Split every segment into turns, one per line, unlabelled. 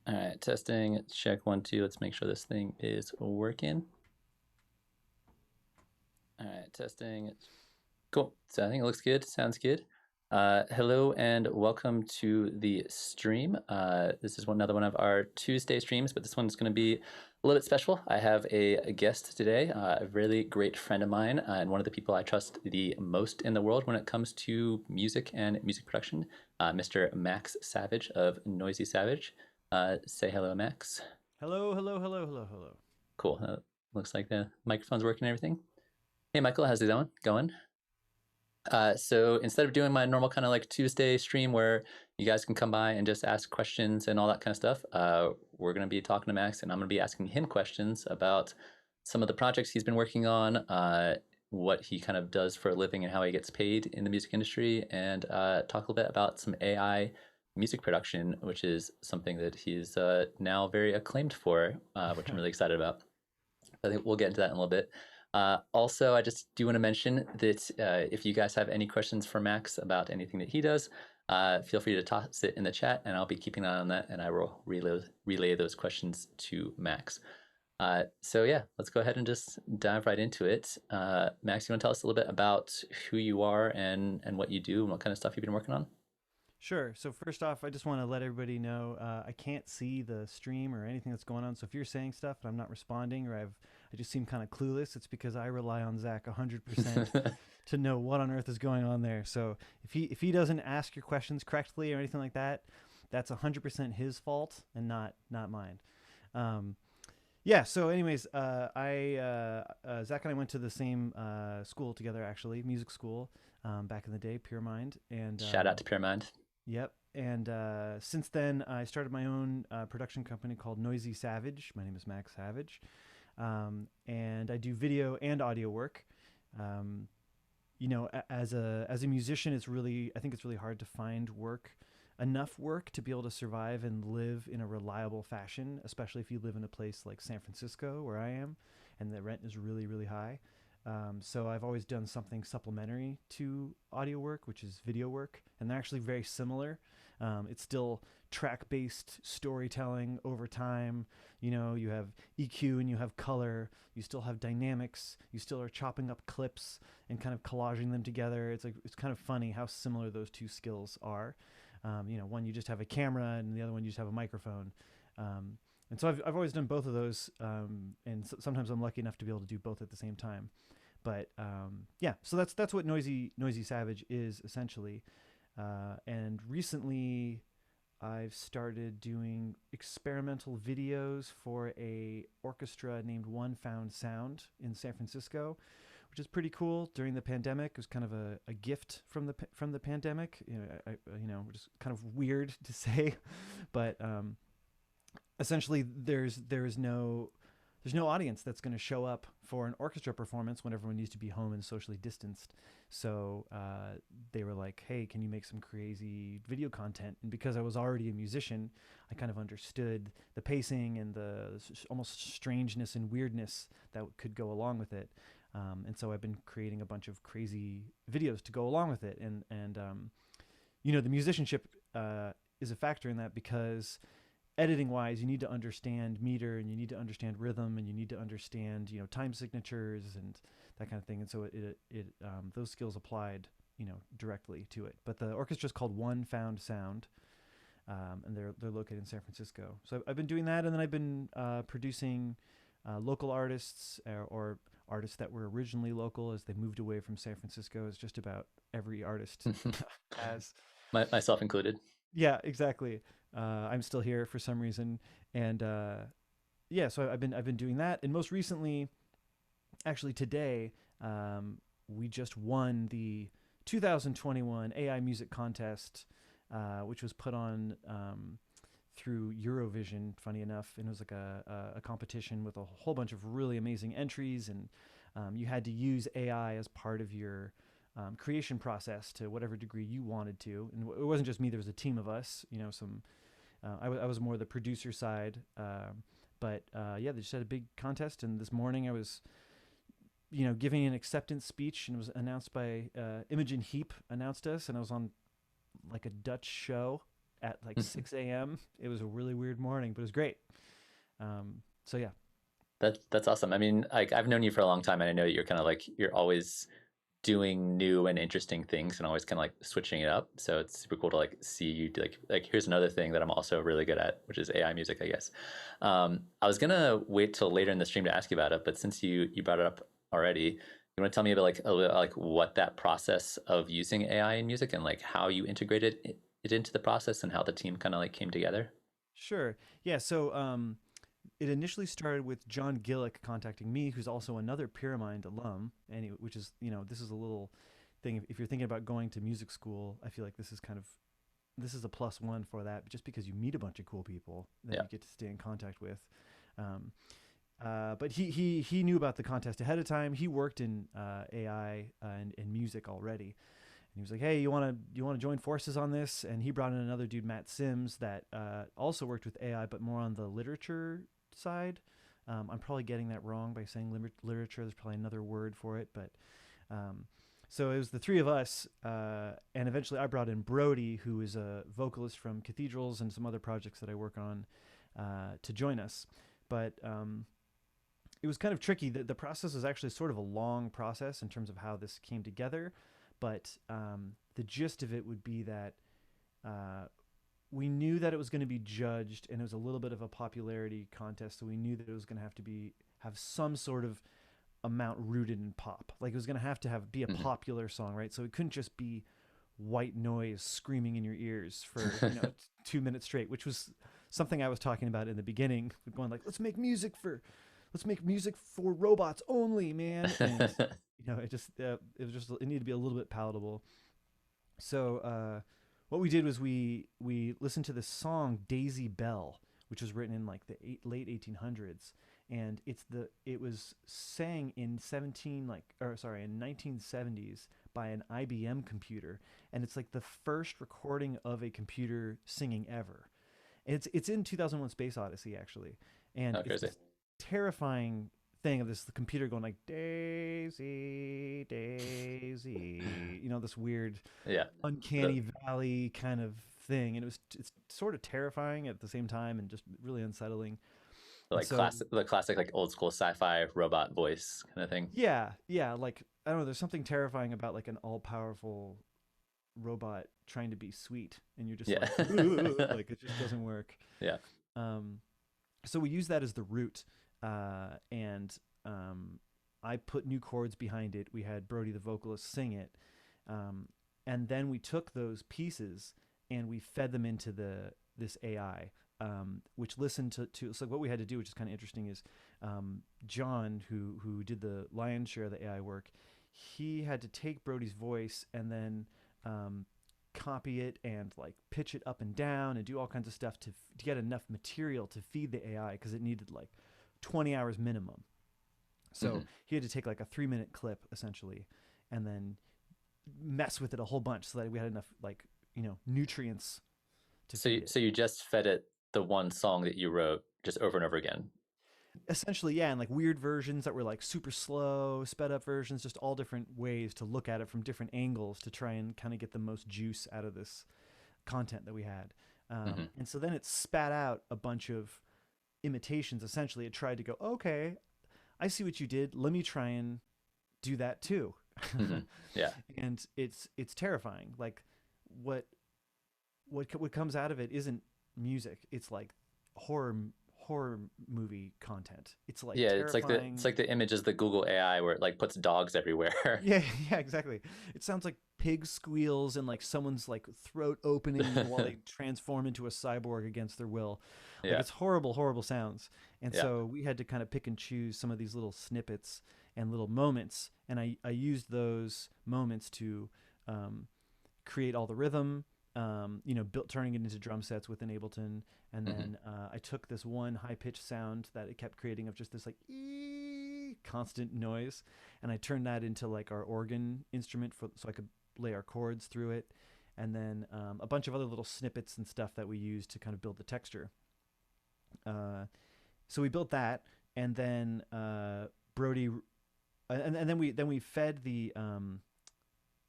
All right, testing, check 1, 2. Let's make sure this thing is working. All right, testing. Cool. So I think it looks good. Sounds good. Hello and welcome to the stream. This is another one of our Tuesday streams, but this one's going to be a little bit special. I have a guest today, a really great friend of mine, and one of the people I trust the most in the world when it comes to music and music production, Mr. Max Savage of Noisy Savage. Say hello, Max.
Hello, hello, hello, hello, hello.
Cool. Looks like the microphone's working and everything. Hey, Michael, how's it going? So instead of doing my normal kind of like Tuesday stream where you guys can come by and just ask questions and all that kind of stuff, we're going to be talking to Max and I'm going to be asking him questions about some of the projects he's been working on, what he kind of does for a living and how he gets paid in the music industry, and talk a little bit about some AI music production, which is something that he's now very acclaimed for, which I'm really excited about. I think we'll get into that in a little bit. Also, I just do want to mention that if you guys have any questions for Max about anything that he does, feel free to toss it in the chat, and I'll be keeping an eye on that, and I will relay those questions to Max. So yeah, let's go ahead and just dive right into it. Max, you want to tell us a little bit about who you are and what you do and what kind of stuff you've been working on?
Sure. So first off, I just want to let everybody know I can't see the stream or anything that's going on. So if you're saying stuff and I'm not responding or I just seem kind of clueless, it's because I rely on Zach 100% to know what on earth is going on there. So if he doesn't ask your questions correctly or anything like that, that's 100% his fault and not mine. Um, yeah. So, anyways, I Zach and I went to the same school together, actually, music school, back in the day, Pure Mind, and
Shout out to Pure Mind.
yep. And since then, I started my own production company called Noisy Savage. My name is Max Savage, and I do video and audio work. Um, as a musician, I think it's really hard to find enough work to be able to survive and live in a reliable fashion, especially if you live in a place like San Francisco, where I am, and the rent is really, really high. So I've always done something supplementary to audio work, which is video work, and they're actually very similar. It's still track-based storytelling over time. You have EQ and you have color. You still have dynamics. You still are chopping up clips and kind of collaging them together. It's kind of funny how similar those two skills are. One you just have a camera, and the other one you just have a microphone. And so I've always done both of those, and sometimes I'm lucky enough to be able to do both at the same time. But yeah, so that's what Noisy Savage is essentially. And recently, I've started doing experimental videos for a orchestra named One Found Sound in San Francisco, which is pretty cool. During the pandemic, it was kind of a gift from the pandemic. Which is kind of weird to say, but essentially, there's no audience that's going to show up for an orchestra performance when everyone needs to be home and socially distanced. So they were like, "Hey, can you make some crazy video content?" And because I was already a musician, I kind of understood the pacing and the almost strangeness and weirdness that could go along with it. And so I've been creating a bunch of crazy videos to go along with it. And the musicianship is a factor in that because editing wise, you need to understand meter and you need to understand rhythm and you need to understand time signatures and that kind of thing. And so those skills applied directly to it. But the orchestra is called One Found Sound, and they're located in San Francisco. So I've been doing that, and then I've been producing local artists or artists that were originally local as they moved away from San Francisco, as just about every artist has.
Myself included.
Yeah, exactly. I'm still here for some reason, and yeah, so I've been doing that, and most recently, actually today, we just won the 2021 AI Music Contest, which was put on through Eurovision. Funny enough, and it was like a competition with a whole bunch of really amazing entries, and you had to use AI as part of your creation process to whatever degree you wanted to. And it wasn't just me; there was a team of us. I was more the producer side, but yeah, they just had a big contest. And this morning, I was giving an acceptance speech, and it was announced by Imogen Heap announced us, and I was on like a Dutch show, at like 6 a.m. It was a really weird morning, but it was great. So yeah.
That's awesome. I mean, like I've known you for a long time, and I know you're kind of like you're always doing new and interesting things and always kind of like switching it up. So it's super cool to like see you do like here's another thing that I'm also really good at, which is AI music, I guess. I was gonna wait till later in the stream to ask you about it, but since you brought it up already, you want to tell me about like a little, like what that process of using AI in music and like how you integrated it into the process and how the team kind of like came together?
Sure. Yeah. So it initially started with John Gillick contacting me, who's also another Pyramind alum, and which is, this is a little thing. If you're thinking about going to music school, I feel like this is a plus one for that, just because you meet a bunch of cool people that
Yeah.
you get to stay in contact with. Um, but he knew about the contest ahead of time. He worked in AI and music already, and he was like, "Hey, you want to join forces on this?" And he brought in another dude, Matt Sims, that also worked with AI, but more on the literature side. I'm probably getting that wrong by saying literature. There's probably another word for it, but um, so it was the three of us, and eventually I brought in Brody, who is a vocalist from Cathedrals and some other projects that I work on, to join us. But it was kind of tricky. The process was actually sort of a long process in terms of how this came together, but the gist of it would be that uh, we knew that it was going to be judged, and it was a little bit of a popularity contest, so we knew that it was going to have to have some sort of amount rooted in pop. Like it was going to have be a
Hmm.
popular song, right? So it couldn't just be white noise screaming in your ears for 2 minutes straight, which was something I was talking about in the beginning, going like, let's make music for robots only, man. And it was just it needed to be a little bit palatable. So what we did was we listened to this song Daisy Bell, which was written in like the late 1800s, and it was sang in 1970s by an IBM computer, and it's like the first recording of a computer singing ever. And it's in 2001 Space Odyssey actually, and
Oh,
it's
crazy.
this terrifying thing of the computer going like Daisy, Daisy, this weird
Yeah. The,
uncanny valley kind of thing, and it's sort of terrifying at the same time and just really unsettling. And
like
so
the classic like old school sci-fi robot voice kind of thing.
yeah, like I don't know, there's something terrifying about like an all-powerful robot trying to be sweet, and you're just
Yeah.
like, "Ugh," like it just doesn't work.
Yeah.
um so we use that as the root, and I put new chords behind it. We had Brody the vocalist sing it, um, and then we took those pieces and we fed them into this AI, which listened to. So what we had to do, which is kind of interesting, is John, who did the lion's share of the AI work, he had to take Brody's voice and then um, copy it and like pitch it up and down and do all kinds of stuff to get enough material to feed the AI, because it needed like 20 hours minimum. So
Hmm.
he had to take like a 3 minute clip essentially, and then mess with it a whole bunch so that we had enough like nutrients to
So
feed it.
so you just fed it the one song that you wrote just over and over again.
Essentially, yeah, and like weird versions that were like super slow, sped up versions, just all different ways to look at it from different angles to try and kind of get the most juice out of this content that we had.
Hmm.
And so then it spat out a bunch of imitations. Essentially, it tried to go, okay, I see what you did. Let me try and do that too.
Hmm. Yeah.
And it's terrifying. Like what what comes out of it isn't music. It's like horror horror movie content. It's like
Yeah, it's
terrifying.
like the image is the Google AI where it like puts dogs everywhere.
Yeah, yeah, exactly. It sounds like pig squeals and like someone's like throat opening while they transform into a cyborg against their will. Like
Yeah.
it's horrible, horrible sounds. And
Yeah.
so we had to kind of pick and choose some of these little snippets and little moments, and I used those moments to um, create all the rhythm. Built turning it into drum sets within Ableton, and
Hmm.
then I took this one high pitched sound that it kept creating of just this like constant noise, and I turned that into like our organ instrument so I could lay our chords through it, and then a bunch of other little snippets and stuff that we used to kind of build the texture. So we built that, and then Brody, and then we fed the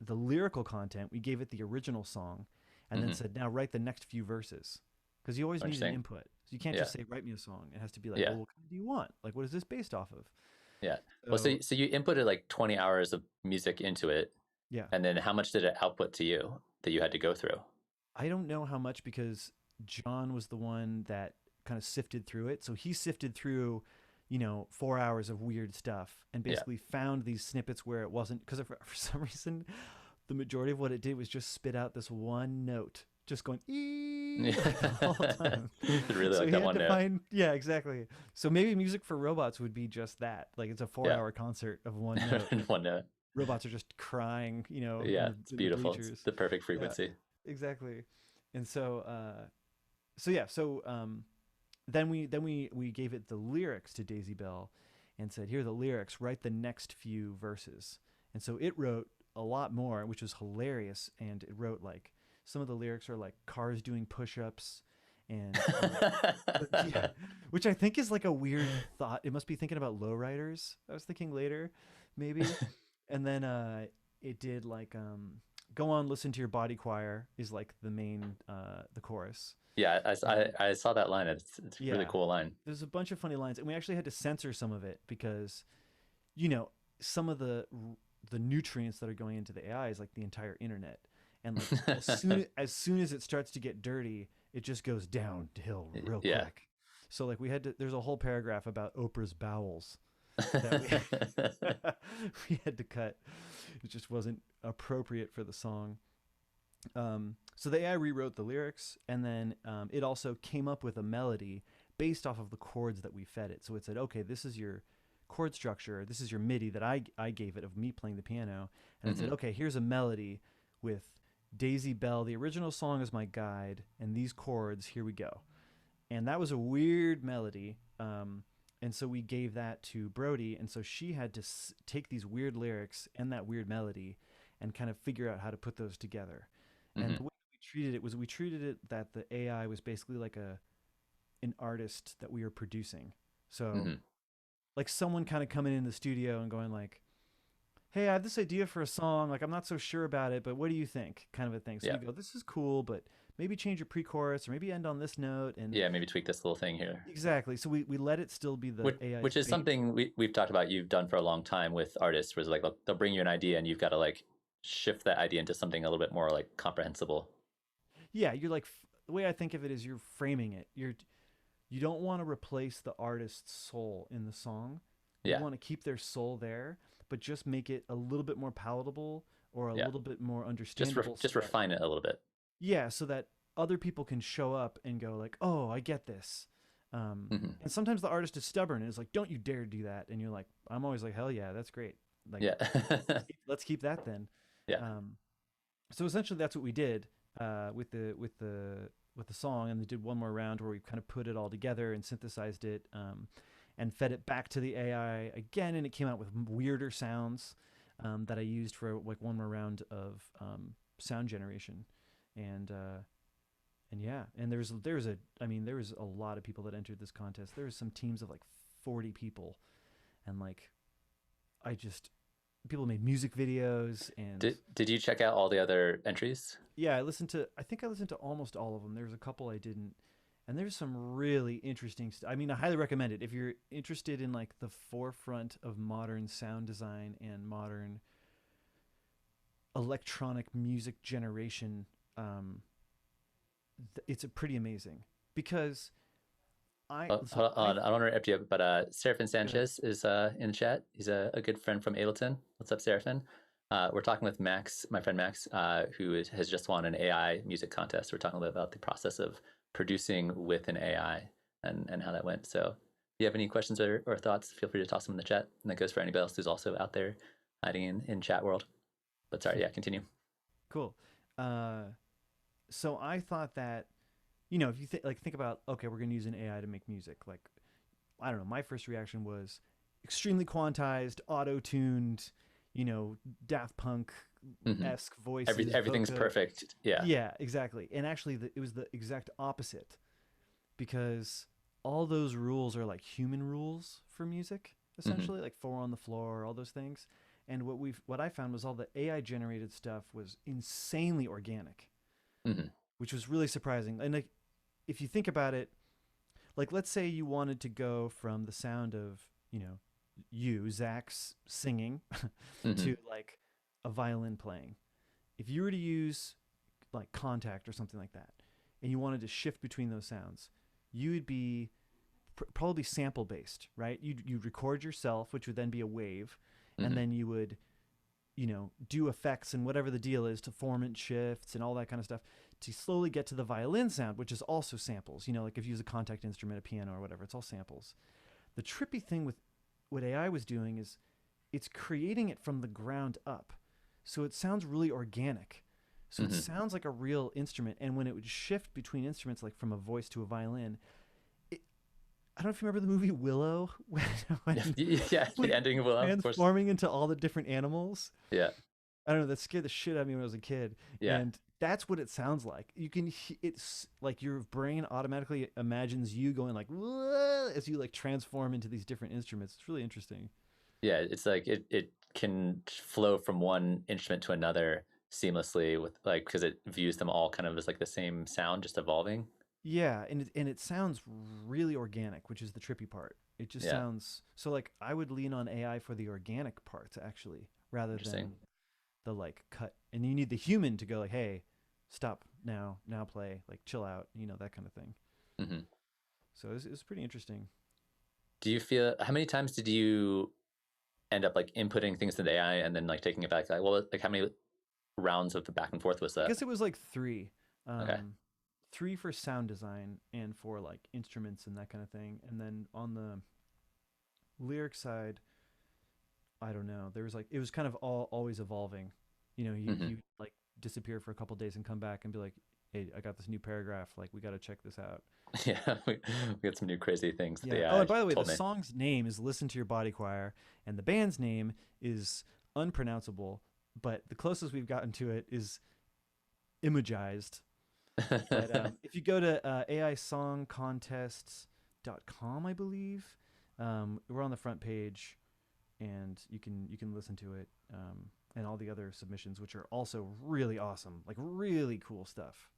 lyrical content. We gave it the original song, and then said, now write the next few verses, because you always need an
Interesting.
input. So you can't
Yeah.
just say write me a song. It has to be like,
Yeah.
well, what kind do you want? Like, what is this based off of?
Yeah. Well,
So
so you inputted like 20 hours of music into it,
yeah,
and then how much did it output to you that you had to go through?
I don't know how much, because John was the one that kind of sifted through it. So he sifted through, 4 hours of weird stuff and
Yeah.
basically found these snippets where it wasn't, because for some reason, the majority of what it did was just spit out this one note, just going
Yeah.
like the whole time.
Really
So
like
he
that
had
one
to
note.
find, yeah, exactly. So maybe music for robots would be just that. Like it's a four
Yeah.
hour concert of one note.
One note.
Robots are just crying, in
Yeah,
the
it's
in the
beautiful. It's
bleachers.
the perfect
Yeah,
frequency.
exactly. And so yeah, then we gave it the lyrics to Daisy Bell and said, here are the lyrics, write the next few verses. And so it wrote a lot more, which was hilarious. And it wrote like, some of the lyrics are like cars doing push-ups, and yeah, which I think is like a weird thought. It must be thinking about lowriders, I was thinking later, maybe. And then it did like go on, listen to your body choir is like the main the chorus.
Yeah,
And
I saw that line. It's a really
yeah,
cool line.
there's a bunch of funny lines, and we actually had to censor some of it because you know some of the nutrients that are going into the AI is like the entire internet, and like as soon as it starts to get dirty, it just goes downhill real
Yeah.
quick. So like we had to. There's a whole paragraph about Oprah's bowels that we had to cut. It just wasn't appropriate for the song. So the AI rewrote the lyrics, and then it also came up with a melody based off of the chords that we fed it. So it said, okay, this is your chord structure. This is your MIDI that I gave it of me playing the piano. And it said,
Hmm.
okay, here's a melody with Daisy Bell. The original song is my guide, and these chords, here we go. And that was a weird melody. And so we gave that to Brody. And so she had to take these weird lyrics and that weird melody and kind of figure out how to put those together. And
Hmm.
the way we treated it was we treated it that the AI was basically like an artist that we were producing. So
Hmm.
like someone kind of coming in the studio and going like, hey, I have this idea for a song. Like I'm not so sure about it, but what do you think? Kind of a thing. So
Yeah.
we go, this is cool, but maybe change your pre-chorus or maybe end on this note. And
Yeah, maybe tweak this little thing here.
exactly. So we let it still be the AI's
Which is
bait.
something we've talked about you've done for a long time with artists, where it's like they'll bring you an idea and you've got to like shift that idea into something a little bit more like comprehensible.
Yeah, you're like the way I think of it is you're framing it. You don't want to replace the artist's soul in the song. You
Yeah.
want to keep their soul there, but just make it a little bit more palatable or a
Yeah.
little bit more understandable so
Just
that
refine it a little bit.
yeah, so that other people can show up and go like, "Oh, I get this."
Hmm.
And sometimes the artist is stubborn and is like, "Don't you dare do that." And you're like, "I'm always like, hell yeah, that's great. Like,
Yeah.
let's keep that then."
Yeah.
Um, so essentially, that's what we did with the song, and they did one more round where we kind of put it all together and synthesized it, and fed it back to the AI again, and it came out with weirder sounds that I used for like one more round of sound generation, and yeah, and there was a lot of people that entered this contest. There was some teams of like 40 people, and like I just people made music videos and
Did you check out all the other entries?
yeah, I think I listened to almost all of them. There's a couple I didn't. And there's some really interesting stuff. I mean, I highly recommend it if you're interested in like the forefront of modern sound design and modern electronic music generation. Um, it's a pretty amazing because
Hold
I
on, I don't want to interrupt you, but Serafin
go ahead.
Sanchez is in the chat. He's a good friend from Ableton. What's up, Serafin? We're talking with Max, my friend Max, has just won an AI music contest. We're talking a little bit about the process of producing with an AI and how that went. So if you have any questions or thoughts, feel free to toss them in the chat. And that goes for anybody else who's also out there hiding in chat world. But sorry, yeah, continue.
Cool. Uh, so I thought that if you think about okay, we're going to use an AI to make music. Like I don't know, my first reaction was extremely quantized, auto-tuned, Daft Punk
Hmm.
esque voices,
Everything's
voca.
perfect. Yeah.
Yeah, exactly. And actually, it was the exact opposite because all those rules are like human rules for music,
Hmm.
essentially, like four on the floor, all those things. And what I found was all the AI generated stuff was insanely organic.
Hmm.
which was really surprising. And like, if you think about it, like let's say you wanted to go from the sound of, you know, Zach's singing
Hmm.
to like a violin playing. If you were to use like Contact or something like that, and you wanted to shift between those sounds, you would be probably sample based, right? You'd record yourself, which would then be a wave, and
Hmm.
then you would, you know, do effects and whatever the deal is to formant shifts and all that kind of stuff to slowly get to the violin sound, which is also samples. You know, like if you use a contact instrument, a piano or whatever, it's all samples. The trippy thing with what AI was doing is it's creating it from the ground up. So it sounds really organic. So it
Hmm.
sounds like a real instrument. And when it would shift between instruments, like from a voice to a violin, it, I don't know if you remember the movie Willow
Yeah,
when,
yeah,
when
the
it
ending
was
of Willow, of course.
transforming into all the different animals.
Yeah,
I don't know. That scared the shit out of me when I was a kid,
yeah,
and that's what it sounds like. You can, it's like your brain automatically imagines you going like "Whoa," as you like transform into these different instruments. It's really interesting.
yeah. It's like it can flow from one instrument to another seamlessly with like because it views them all kind of as like the same sound, just evolving.
Yeah, and it sounds really organic, which is the trippy part. It just
Yeah,
sounds so like I would lean on AI for the organic parts actually, rather
interesting.
than the like cut. And you need the human to go like, hey, stop now, now play, like chill out, you know, that kind of thing.
Hmm.
So it was pretty interesting.
Do you feel how many times did you end up like inputting things to the AI and then like taking it back? Like, well, like how many rounds of the back and forth was
I
that?
guess it was like three.
Okay.
Um, three for sound design and for like instruments and that kind of thing. And then on the lyric side, I don't know. There was like it was kind of all always evolving. You know,
Hmm.
he like disappear for a couple days and come back and be like, "Hey, I got this new paragraph. Like, we got to check this out."
Yeah, we got some new crazy things that the
Yeah. Oh,
AI
and by the way, the
told me.
song's name is "Listen to Your Body Choir," and the band's name is unpronounceable. But the closest we've gotten to it is imagized. But if you go to aisongcontests.com, I believe, we're on the front page, and you can listen to it, and all the other submissions, which are also really awesome, like really cool stuff.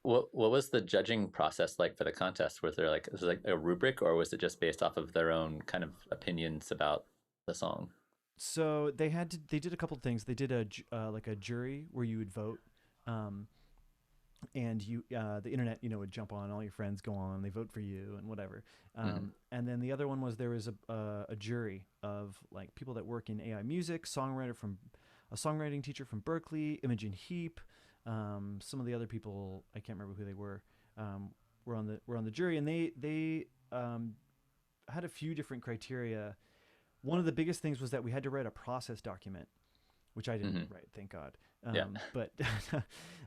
What was the judging process like for the contest? Was there like a rubric or was it just based off of their own kind of opinions about the song?
So they did a couple of things. They did like a jury where you would vote, um, and you the internet, you know, would jump on, all your friends go on, they vote for you and whatever.
Hmm.
And then the other one was there was a jury of like people that work in AI music, a songwriting teacher from Berkeley, Imogen Heap, some of the other people I can't remember who they were on the jury, and they had a few different criteria. One of the biggest things was that we had to write a process document, which I didn't
Hmm.
write, thank God.
Yeah.
But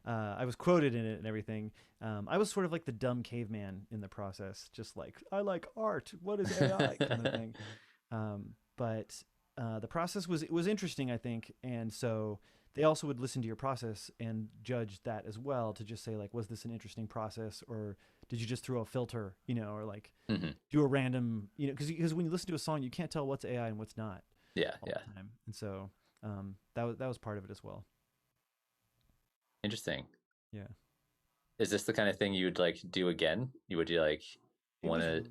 I was quoted in it and everything. I was sort of like the dumb caveman in the process, just like, I like art. What is AI? Kind of thing. But the process was interesting, I think. And so they also would listen to your process and judge that as well to just say, like, was this an interesting process or did you just throw a filter, you know, or like
Hmm.
do a random, you know, because when you listen to a song, you can't tell what's AI and what's not
Yeah,
all
yeah.
the time. And so that was part of it as well.
Interesting.
Yeah,
Is this the kind of thing you would like do again? You would you like
it
want
was
to?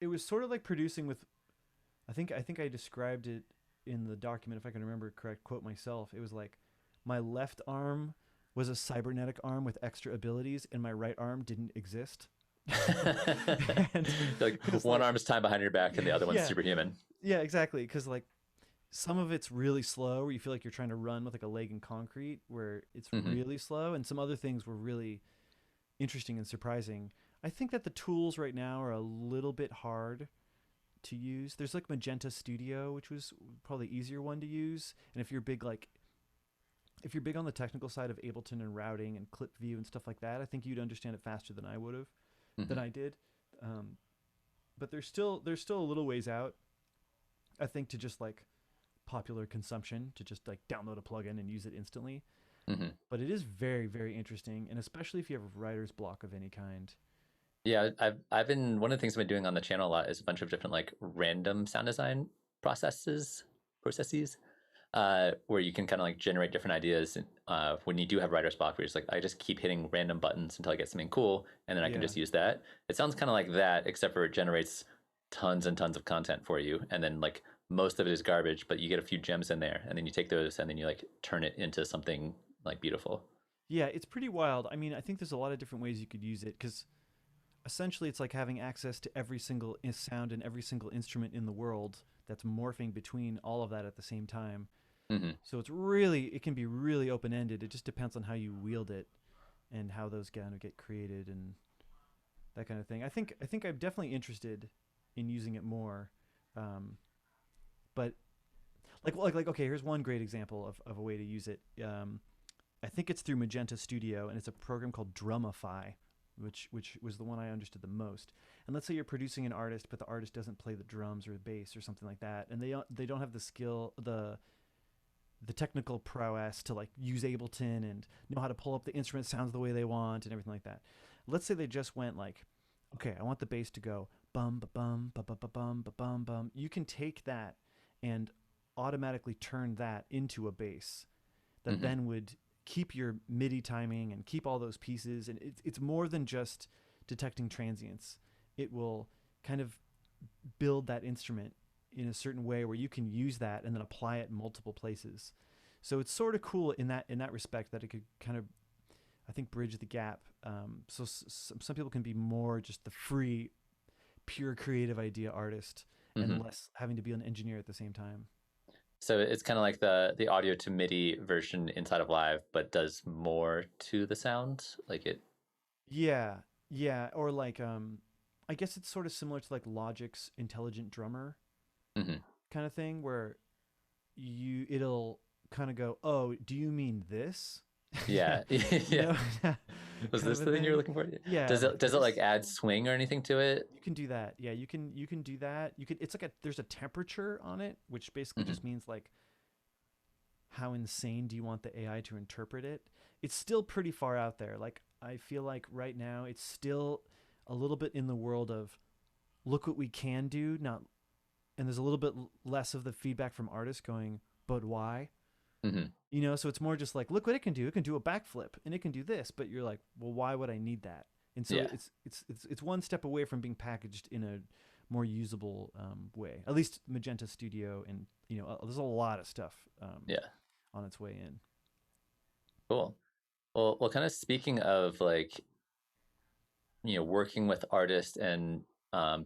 it was sort of like producing with. I think I described it in the document if I can remember correct. Quote myself. It was like my left arm was a cybernetic arm with extra abilities, and my right arm didn't exist. And
Like
it's
one
like,
arm is tied behind your back and the other one's
yeah,
superhuman.
yeah, exactly. Because like some of it's really slow, where you feel like you're trying to run with like a leg in concrete, where it's
Hmm.
really slow, and some other things were really interesting and surprising. I think that the tools right now are a little bit hard to use. There's like Magenta Studio, which was probably the easier one to use. And if you're big on the technical side of Ableton and routing and clip view and stuff like that, I think you'd understand it faster than I would have, than
Hmm.
I did. Um, but there's still a little ways out. I think to just like popular consumption to just like download a plugin and use it instantly.
Hmm.
But it is very very interesting, and especially if you have a writer's block of any kind.
Yeah, I've been one of the things I've been doing on the channel a lot is a bunch of different like random sound design processes processes. where you can kind of like generate different ideas when you do have writer's block, where you're just like, I just keep hitting random buttons until I get something cool, and then I can
Yeah.
just use that. It sounds kind of like that, except for it generates tons and tons of content for you, and then like most of it is garbage, but you get a few gems in there, and then you take those and then you like turn it into something like beautiful.
Yeah, it's pretty wild. I mean, I think there's a lot of different ways you could use it because essentially it's like having access to every single sound and every single instrument in the world that's morphing between all of that at the same time.
Hmm.
So it's really, it can be really open ended. It just depends on how you wield it and how those kind of get created and that kind of thing. I think I'm definitely interested in using it more. Um, but okay, here's one great example of a way to use it. I think it's through Magenta Studio, and it's a program called Drumify, which was the one I understood the most. And let's say you're producing an artist, but the artist doesn't play the drums or the bass or something like that, and they don't have the skill, the technical prowess to like use Ableton and know how to pull up the instrument sounds the way they want and everything like that. Let's say they just went like, okay, I want the bass to go bum ba bum ba ba ba bum ba bum bum. You can take that and automatically turn that into a bass that
Hmm.
then would keep your MIDI timing and keep all those pieces. And it's more than just detecting transients. It will kind of build that instrument in a certain way where you can use that and then apply it in multiple places. So it's sort of cool in that respect that it could kind of, I think, bridge the gap. So some people can be more just the free, pure creative idea artist and
Hmm.
less having to be an engineer at the same time.
So it's kind of like the audio to MIDI version inside of Live, but does more to the sound. Like it.
Yeah, yeah, or like I guess it's sort of similar to like Logic's Intelligent Drummer
Hmm.
kind of thing where it'll kind of go, "Oh, do you mean this?" Yeah,
Yeah,
you
yeah.
know,
Was
kind
this
of a
the thing you were
thing.
looking for?
Yeah,
Does it
like
like
this.
add swing or anything to it?
You can do that. Yeah, you can do that. You could. It's like there's a temperature on it, which basically
Hmm.
just means like how insane do you want the AI to interpret it? It's still pretty far out there. Like I feel like right now it's still a little bit in the world of look what we can do, not and there's a little bit less of the feedback from artists going, but why?
Hmm.
So it's more just like, look what it can do. It can do a backflip and it can do this, but you're like, well, why would I need that? And so
Yeah,
it's one step away from being packaged in a more usable way. At least Magenta Studio, and there's a lot of stuff
yeah.
on its way in.
Cool. Well, kind of speaking of like working with artists and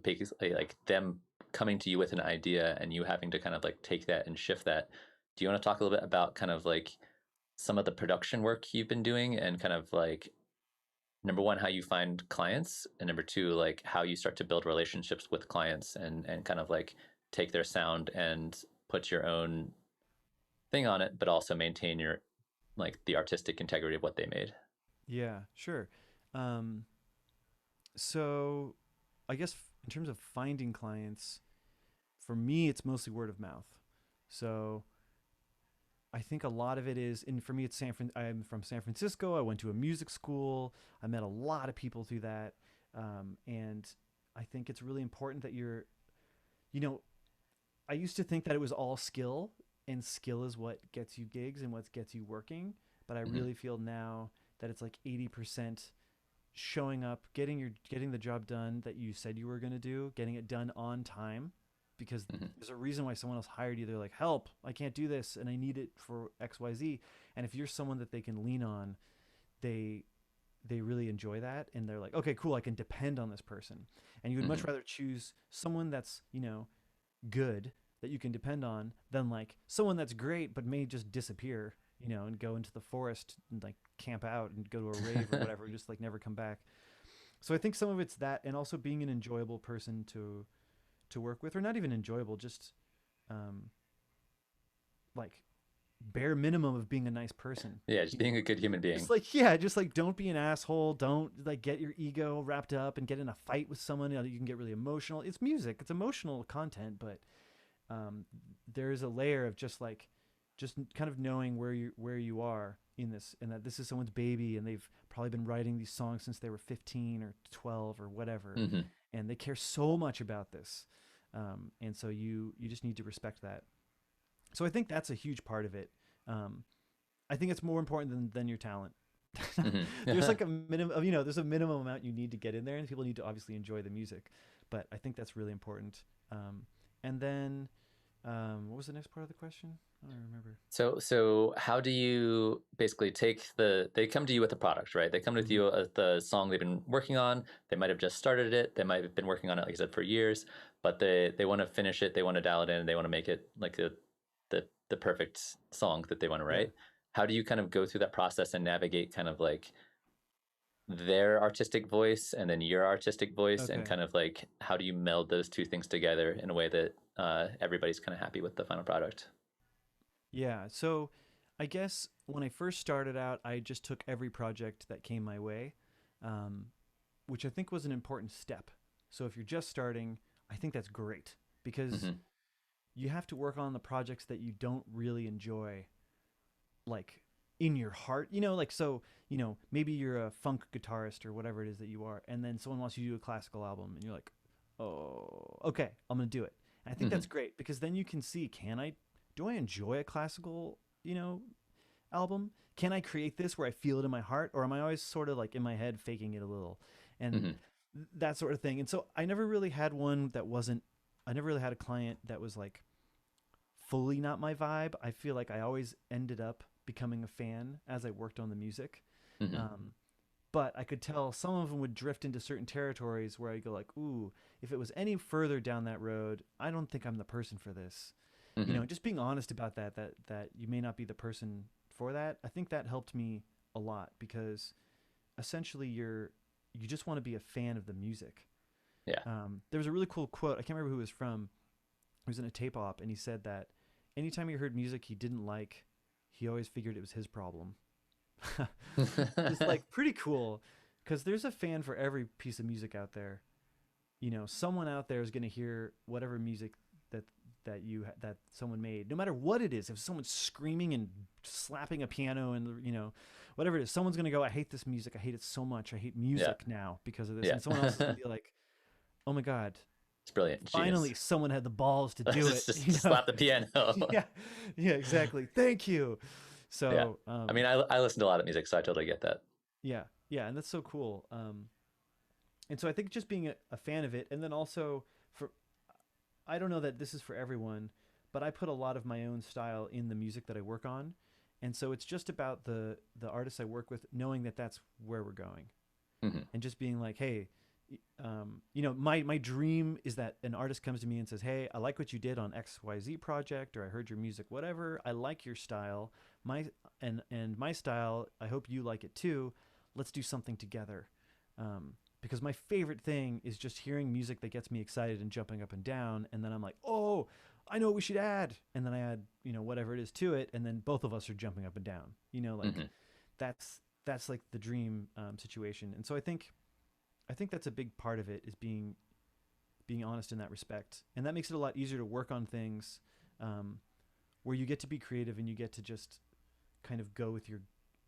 basically like them coming to you with an idea and you having to kind of like take that and shift that. Do you want to talk a little bit about kind of like some of the production work you've been doing and kind of like number one, how you find clients, and number two, like how you start to build relationships with clients and kind of like take their sound and put your own thing on it, but also maintain your like the artistic integrity of what they made.
Yeah, sure. Um, so I guess in terms of finding clients, for me, it's mostly word of mouth. So I think a lot of it is, and for me, it's I'm from San Francisco. I went to a music school. I met a lot of people through that, and I think it's really important that you know, I used to think that it was all skill, and skill is what gets you gigs and what gets you working. But I
Hmm.
really feel now that it's like 80% showing up, getting the job done that you said you were going to do, getting it done on time, because
Hmm.
there's a reason why someone else hired you. They're like, "Help, I can't do this and I need it for XYZ." And if you're someone that they can lean on, they they really enjoy that and they're like, "Okay, cool, I can depend on this person." And you would much
Hmm.
rather choose someone that's, good that you can depend on than like someone that's great but may just disappear, and go into the forest and like camp out and go to a rave or whatever, and just like never come back. So I think some of it's that, and also being an enjoyable person to work with, or not even enjoyable, just um, like bare minimum of being a nice person.
Yeah, just
You know,
being a good human
just
being.
like yeah, just like don't be an asshole. Don't like get your ego wrapped up and get in a fight with someone. You can get really emotional. It's music. It's emotional content, but um, there is a layer of just kind of knowing where you are in this, and that this is someone's baby, and they've probably been writing these songs since they were 15 or 12 or whatever,
Hmm.
and they care so much about this, and so you just need to respect that. So I think that's a huge part of it. Um, I think it's more important than your talent.
Hmm.
There's like a minimum, there's a minimum amount you need to get in there, and people need to obviously enjoy the music. But I think that's really important. And then, what was the next part of the question? I don't remember.
So how do you basically take they come to you with the product, right? They come with
Hmm.
you the song they've been working on. They might have just started it. They might have been working on it, like I said, for years, but they want to finish it. They want to dial it in. They want to make it like the perfect song that they want to
Yeah.
write. How do you kind of go through that process and navigate kind of like their artistic voice and then your artistic voice, and
Okay.
kind of like how do you meld those two things together in a way that everybody's kind of happy with the final product?
Yeah. So I guess when I first started out, I just took every project that came my way, um, which I think was an important step. So if you're just starting, I think that's great because
Hmm.
you have to work on the projects that you don't really enjoy, like in your heart, like, so, maybe you're a funk guitarist or whatever it is that you are, and then someone wants you to do a classical album and you're like, oh, okay, I'm going to do it. And I think
Hmm.
that's great because then you can see, do I enjoy a classical, album? Can I create this where I feel it in my heart, or am I always sort of like in my head faking it a little? And
Hmm.
that sort of thing. And so I never really had one that wasn't, I never really had a client that was like fully not my vibe. I feel like I always ended up becoming a fan as I worked on the music.
Hmm.
Um, but I could tell some of them would drift into certain territories where I go like, ooh, if it was any further down that road, I don't think I'm the person for this.
Hmm.
Just being honest about that you may not be the person for that. I think that helped me a lot because essentially you just want to be a fan of the music.
Yeah.
There was a really cool quote. I can't remember who it was from. He was in a tape op, and he said that anytime he heard music he didn't like, he always figured it was his problem. Which is like pretty cool because there's a fan for every piece of music out there. Someone out there is going to hear whatever music that that someone made, no matter what it is. If someone's screaming and slapping a piano and whatever it is, someone's going to go, I hate this music, I hate it so much, I hate
Yeah.
music now because of this.
Yeah.
And someone else is going to be like, oh my god,
It's brilliant.
finally
Genius.
someone had the balls to do it.
Just slap the piano.
Yeah, yeah, exactly, thank you.
Yeah.
So
I mean, I listen to a lot of music, so I totally get that.
yeah, yeah, and that's so cool. And so I think just being a fan of it, and then also, for I don't know that this is for everyone, but I put a lot of my own style in the music that I work on, and so it's just about the artists I work with knowing that that's where we're going,
Hmm.
and just being like, hey, my dream is that an artist comes to me and says, hey, I like what you did on XYZ project, or I heard your music, whatever, I like your style, my and my style, I hope you like it too. Let's do something together. Because my favorite thing is just hearing music that gets me excited and jumping up and down, and then I'm like, oh, I know what we should add, and then I add, whatever it is to it, and then both of us are jumping up and down. Like
Hmm.
that's like the dream situation. And so I think that's a big part of it, is being honest in that respect, and that makes it a lot easier to work on things, um, where you get to be creative and you get to just kind of go with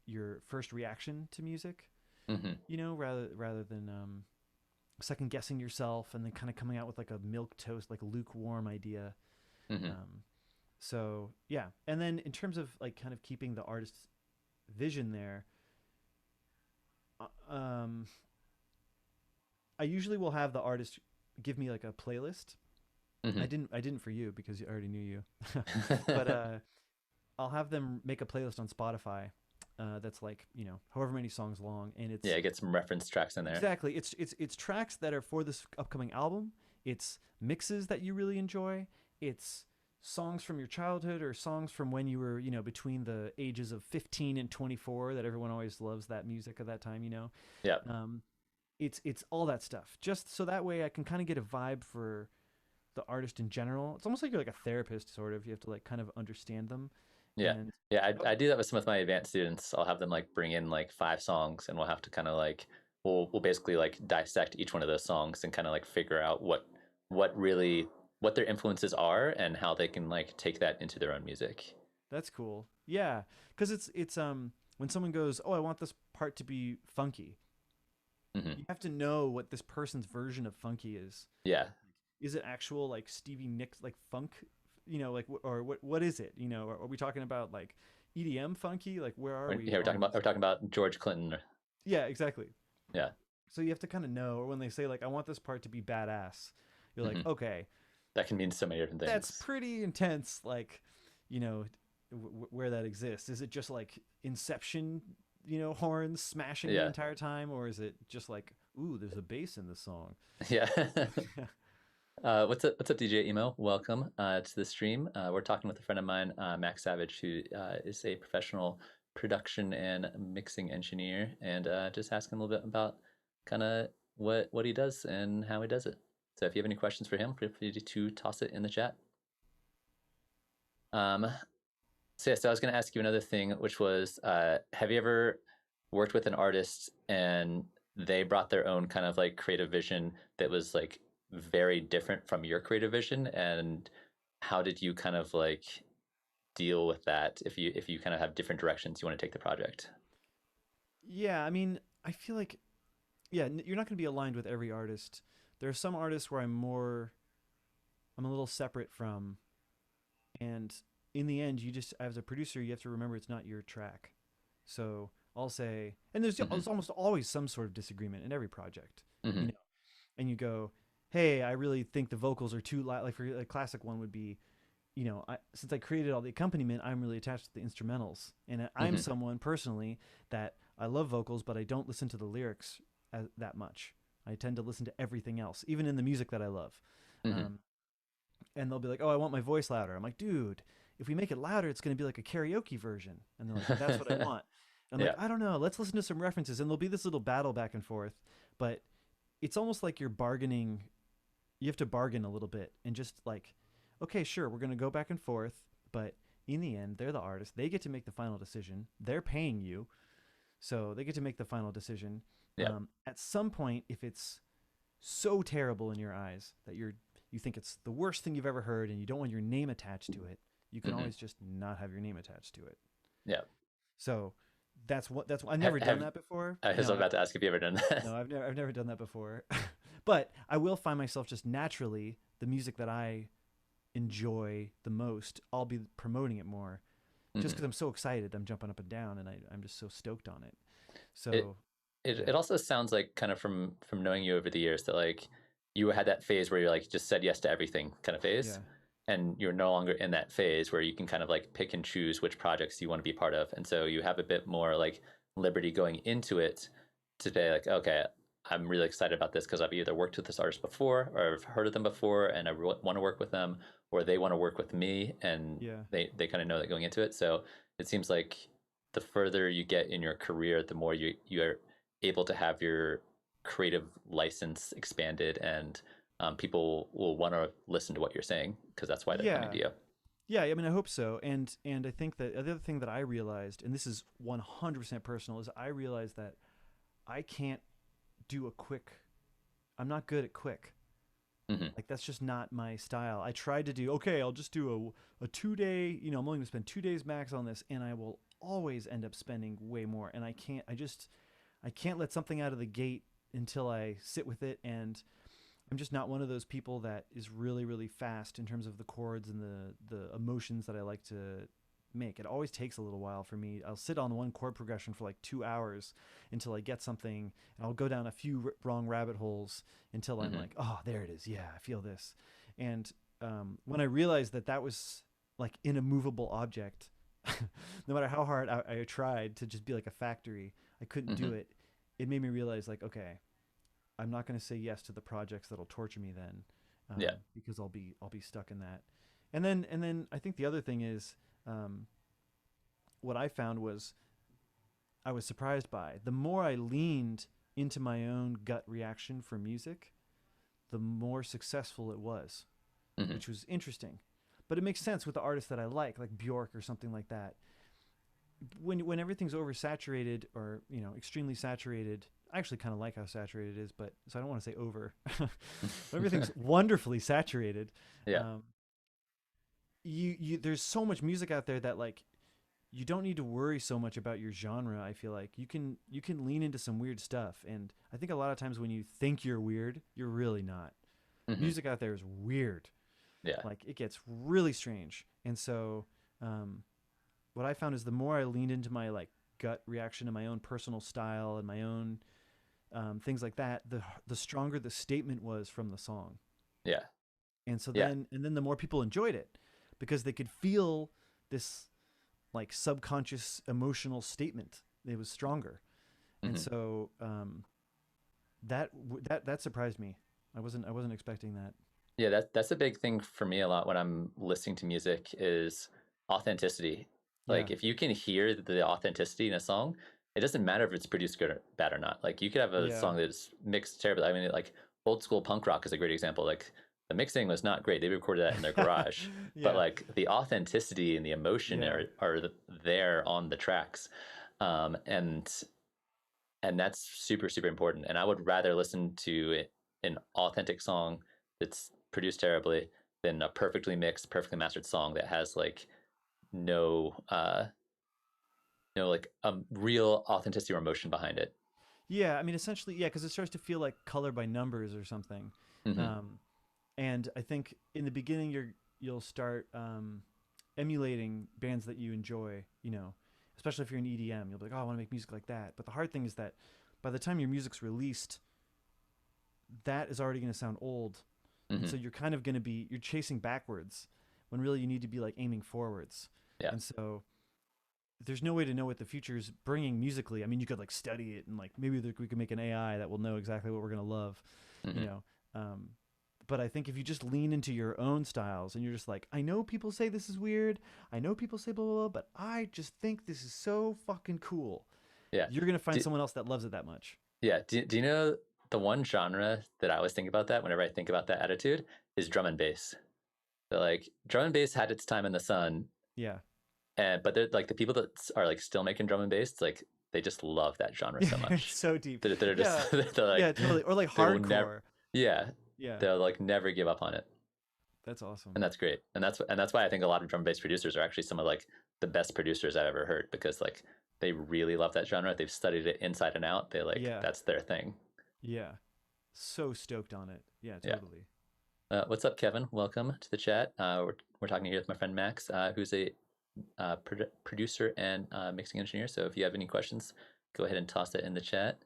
your first reaction to music,
Hmm.
rather than second guessing yourself and then kind of coming out with like a milk toast, like a lukewarm idea.
Hmm.
Um, so yeah, and then in terms of like kind of keeping the artist's vision there, um, I usually will have the artist give me like a playlist.
Hmm.
I didn't for you because I already knew you, but I'll have them make a playlist on Spotify that's like however many songs long, and it's
Yeah, get some reference tracks in there.
exactly, it's tracks that are for this upcoming album. It's mixes that you really enjoy. It's songs from your childhood or songs from when you were between the ages of 15 and 24, that everyone always loves that music at that time.
Yeah.
Um, it's all that stuff, just so that way I can kind of get a vibe for the artist in general. It's almost like you're like a therapist, sort of. You have to like kind of understand them.
Yeah.
And
Yeah,
oh,
I do that with some of my advanced students. I'll have them like bring in like 5 songs, and we'll have to kind of like we'll basically like dissect each one of those songs and kind of like figure out what really what their influences are and how they can like take that into their own music.
that's cool. Yeah, because it's when someone goes, "Oh, I want this part to be funky,"
Hmm.
you have to know what this person's version of funky is.
Yeah.
Is it actual like Stevie Nicks like funk? like, or what is it? Are we talking about like EDM funky? Like, where are we
Yeah,
on
we're
this?
talking about George Clinton.
Yeah, exactly.
Yeah.
So you have to kind of know, or when they say like, I want this part to be badass, you're like,
Hmm.
okay,
That can mean so many different
that's
things.
pretty intense. Like, you know, where that exists. Is it just like Inception, horns smashing the
Yeah.
entire time, or is it just like, ooh, there's a bass in the song?
Yeah. What's up, DJ Emo? Welcome to the stream. We're talking with a friend of mine, Max Savage, who is a professional production and mixing engineer, and just asking a little bit about kind of what he does and how he does it. So if you have any questions for him, feel free to toss it in the chat. Um, so I was going to ask you another thing, which was, have you ever worked with an artist and they brought their own kind of like creative vision that was like very different from your creative vision, and how did you kind of like deal with that if you kind of have different directions you want to take the project?
Yeah, I mean, I feel like, yeah, you're not going to be aligned with every artist. There are some artists where I'm a little separate from, and in the end, you just, as a producer, you have to remember it's not your track. So I'll say, and
Hmm.
there's almost always some sort of disagreement in every project, you
Hmm.
know, and you go, hey, I really think the vocals are too loud. Like for a classic one would be, since I created all the accompaniment, I'm really attached to the instrumentals. And I'm
Hmm.
someone personally that I love vocals, but I don't listen to the lyrics that much. I tend to listen to everything else, even in the music that I love.
Hmm.
Um, and they'll be like, "Oh, I want my voice louder." I'm like, "Dude, if we make it louder, it's going to be like a karaoke version." And they're like, "But that's what I want." And I'm like,
Yeah.
"I don't know. Let's listen to some references." And there'll be this little battle back and forth, but it's almost like you're bargaining. You have to bargain a little bit and just like, okay, sure, we're going to go back and forth, but in the end, they're the artist. They get to make the final decision. They're paying you, so they get to make the final decision.
Yeah.
At some point, if it's so terrible in your eyes that you think it's the worst thing you've ever heard and you don't want your name attached to it, you can
Hmm.
always just not have your name attached to it.
Yeah.
So that's what I've never done
Have
that before.
I was
No,
about to ask if you ever done that.
no, I've never done that before. But I will find myself just naturally the music that I enjoy the most, I'll be promoting it more just
Hmm.
because I'm so excited. I'm jumping up and down and I'm just so stoked on it.
It
So
it
yeah,
it also sounds like kind of from knowing you over the years that like you had that phase where you like just said yes to everything kind of phase,
yeah,
and you're no longer in that phase where you can kind of like pick and choose which projects you want to be part of, and so you have a bit more like liberty going into it to say like, okay, I'm really excited about this because I've either worked with this artist before or I've heard of them before and I want to work with them, or they want to work with me and
yeah.
they kind of know that going into it. So it seems like the further you get in your career, the more you're able to have your creative license expanded, and people will want to listen to what you're saying because that's why they're coming
Yeah.
to you.
Yeah, I mean I hope so. And I think that the other thing that I realized, and this is 100% personal, is I realized that I can't do a quick I'm not good at quick.
Hmm.
Like that's just not my style. I tried to do okay. I'll just do a 2 day. I'm only gonna spend 2 days max on this, and I will always end up spending way more. And I can't. I can't let something out of the gate until I sit with it. And I'm just not one of those people that is really really fast in terms of the chords and the emotions that I like to make. It always takes a little while for me. I'll sit on one chord progression for like 2 hours until I get something, and I'll go down a few wrong rabbit holes until I'm
Hmm.
like, oh, there it is. Yeah, I feel this. And when I realized that that was like an immovable object, no matter how hard I tried to just be like a factory, I couldn't do
Hmm.
it. It made me realize like, okay, I'm not going to say yes to the projects that'll torture me then,
Yeah.
because I'll be stuck in that. And then I think the other thing is, um, what I found was I was surprised by the more I leaned into my own gut reaction for music, the more successful it was,
Hmm.
which was interesting. But it makes sense with the artists that I like Bjork or something like that. When everything's oversaturated or extremely saturated, I actually kind of like how saturated it is, but so I don't want to say over. When everything's wonderfully saturated,
Yeah.
um, you there's so much music out there that like you don't need to worry so much about your genre. I feel like you can lean into some weird stuff, and I think a lot of times when you think you're weird, you're really not.
Hmm.
Music out there is weird.
Yeah.
Like it gets really strange. And so what I found is the more I leaned into my like gut reaction and my own personal style and my own things like that, the stronger the statement was from the song.
Yeah.
And so
Yeah.
then the more people enjoyed it because they could feel this like subconscious emotional statement. It was stronger. And
Hmm.
so that surprised me. I wasn't expecting that.
Yeah, that's a big thing for me a lot when I'm listening to music is authenticity.
Yeah.
Like if you can hear the authenticity in a song, it doesn't matter if it's produced good or bad or not. Like you could have a
Yeah.
song that's mixed terribly. I mean, like old school punk rock is a great example. Like the mixing was not great. They recorded that in their garage, but
Yeah.
like the authenticity and the emotion
Yeah.
are there on the tracks, um, and and that's super super important. And I would rather listen to an authentic song that's produced terribly than a perfectly mixed, perfectly mastered song that has like no no like real authenticity or emotion behind it.
Yeah. I mean, essentially, yeah, because it starts to feel like color by numbers or something.
Hmm.
Um, and I think in the beginning, you'll start emulating bands that you enjoy. Especially if you're in EDM, you'll be like, oh, I want to make music like that. But the hard thing is that by the time your music's released, that is already going to sound old, and
Hmm.
so you're kind of going to be you're chasing backwards when really you need to be like aiming forwards.
Yeah.
And so there's no way to know what the future is bringing musically. I mean, you could like study it and like maybe we could make an AI that will know exactly what we're gonna love, you
Hmm.
know. Um, but I think if you just lean into your own styles and you're just like, I know people say this is weird, I know people say blah blah blah, but I just think this is so fucking cool.
Yeah.
You're gonna find
Do,
someone else that loves it that much.
yeah. Do you know the one genre that I always think about that whenever I think about that attitude is drum and bass. So like drum and bass had its time in the sun,
Yeah.
and but they're like the people that are like still making drum and bass, it's like they just love that genre
Yeah,
so
it's
much.
so deep.
They're just
Yeah,
they're
yeah,
like
totally. Or like
they will never,
hardcore.
yeah,
Yeah,
they'll like never give up on it,
that's awesome.
and that's great. And that's why I think a lot of drum and bass producers are actually some of like the best producers I've ever heard because like they really love that genre. They've studied it inside and out. They like
Yeah,
that's their thing.
yeah. So stoked on it. Yeah,
Yeah.
totally.
What's up, Kevin? Welcome to the chat. We're talking here with my friend Max, who's a producer and mixing engineer. So if you have any questions, go ahead and toss it in the chat.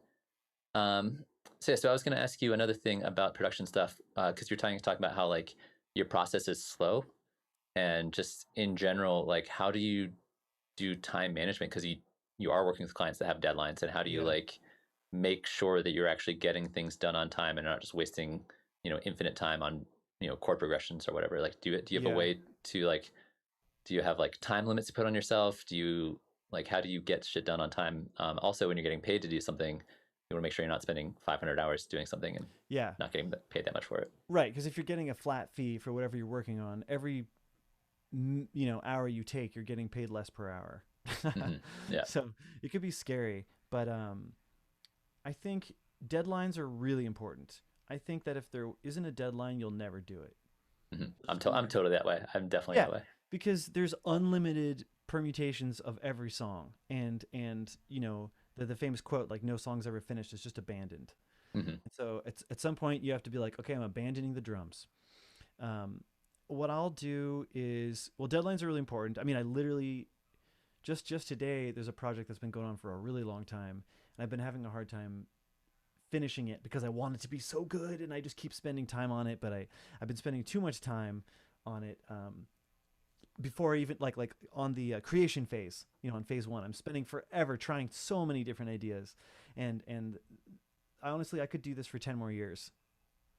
Um, so yeah, so I was going to ask you another thing about production stuff because you're talking about how like your process is slow and just in general, like how do you do time management? Because you are working with clients that have deadlines, and how do you
Yeah.
like make sure that you're actually getting things done on time and not just wasting infinite time on chord progressions or whatever? Like do you have a
Yeah.
way to like do you have like time limits to put on yourself? Do you like how do you get shit done on time? Also, when you're getting paid to do something, you want to make sure you're not spending 500 hours doing something and
Yeah.
not getting paid that much for it.
Right, because if you're getting a flat fee for whatever you're working on, every hour you take, you're getting paid less per hour.
Hmm. Yeah.
So it could be scary, but I think deadlines are really important. I think that if there isn't a deadline, you'll never do it.
Hmm.
You'll just
I'm
never do it.
totally that way. I'm definitely
Yeah,
that way.
because there's unlimited permutations of every song, and the famous quote like no song's ever finished, is just abandoned.
Hmm.
And so at some point you have to be like, okay, I'm abandoning the drums. Um, what I'll do is, well, deadlines are really important. I mean, I literally just today there's a project that's been going on for a really long time, and I've been having a hard time finishing it because I want it to be so good, and I just keep spending time on it. But I've been spending too much time on it. Before even like on the creation phase, on phase one, I'm spending forever trying so many different ideas, and honestly, I could do this for 10 more years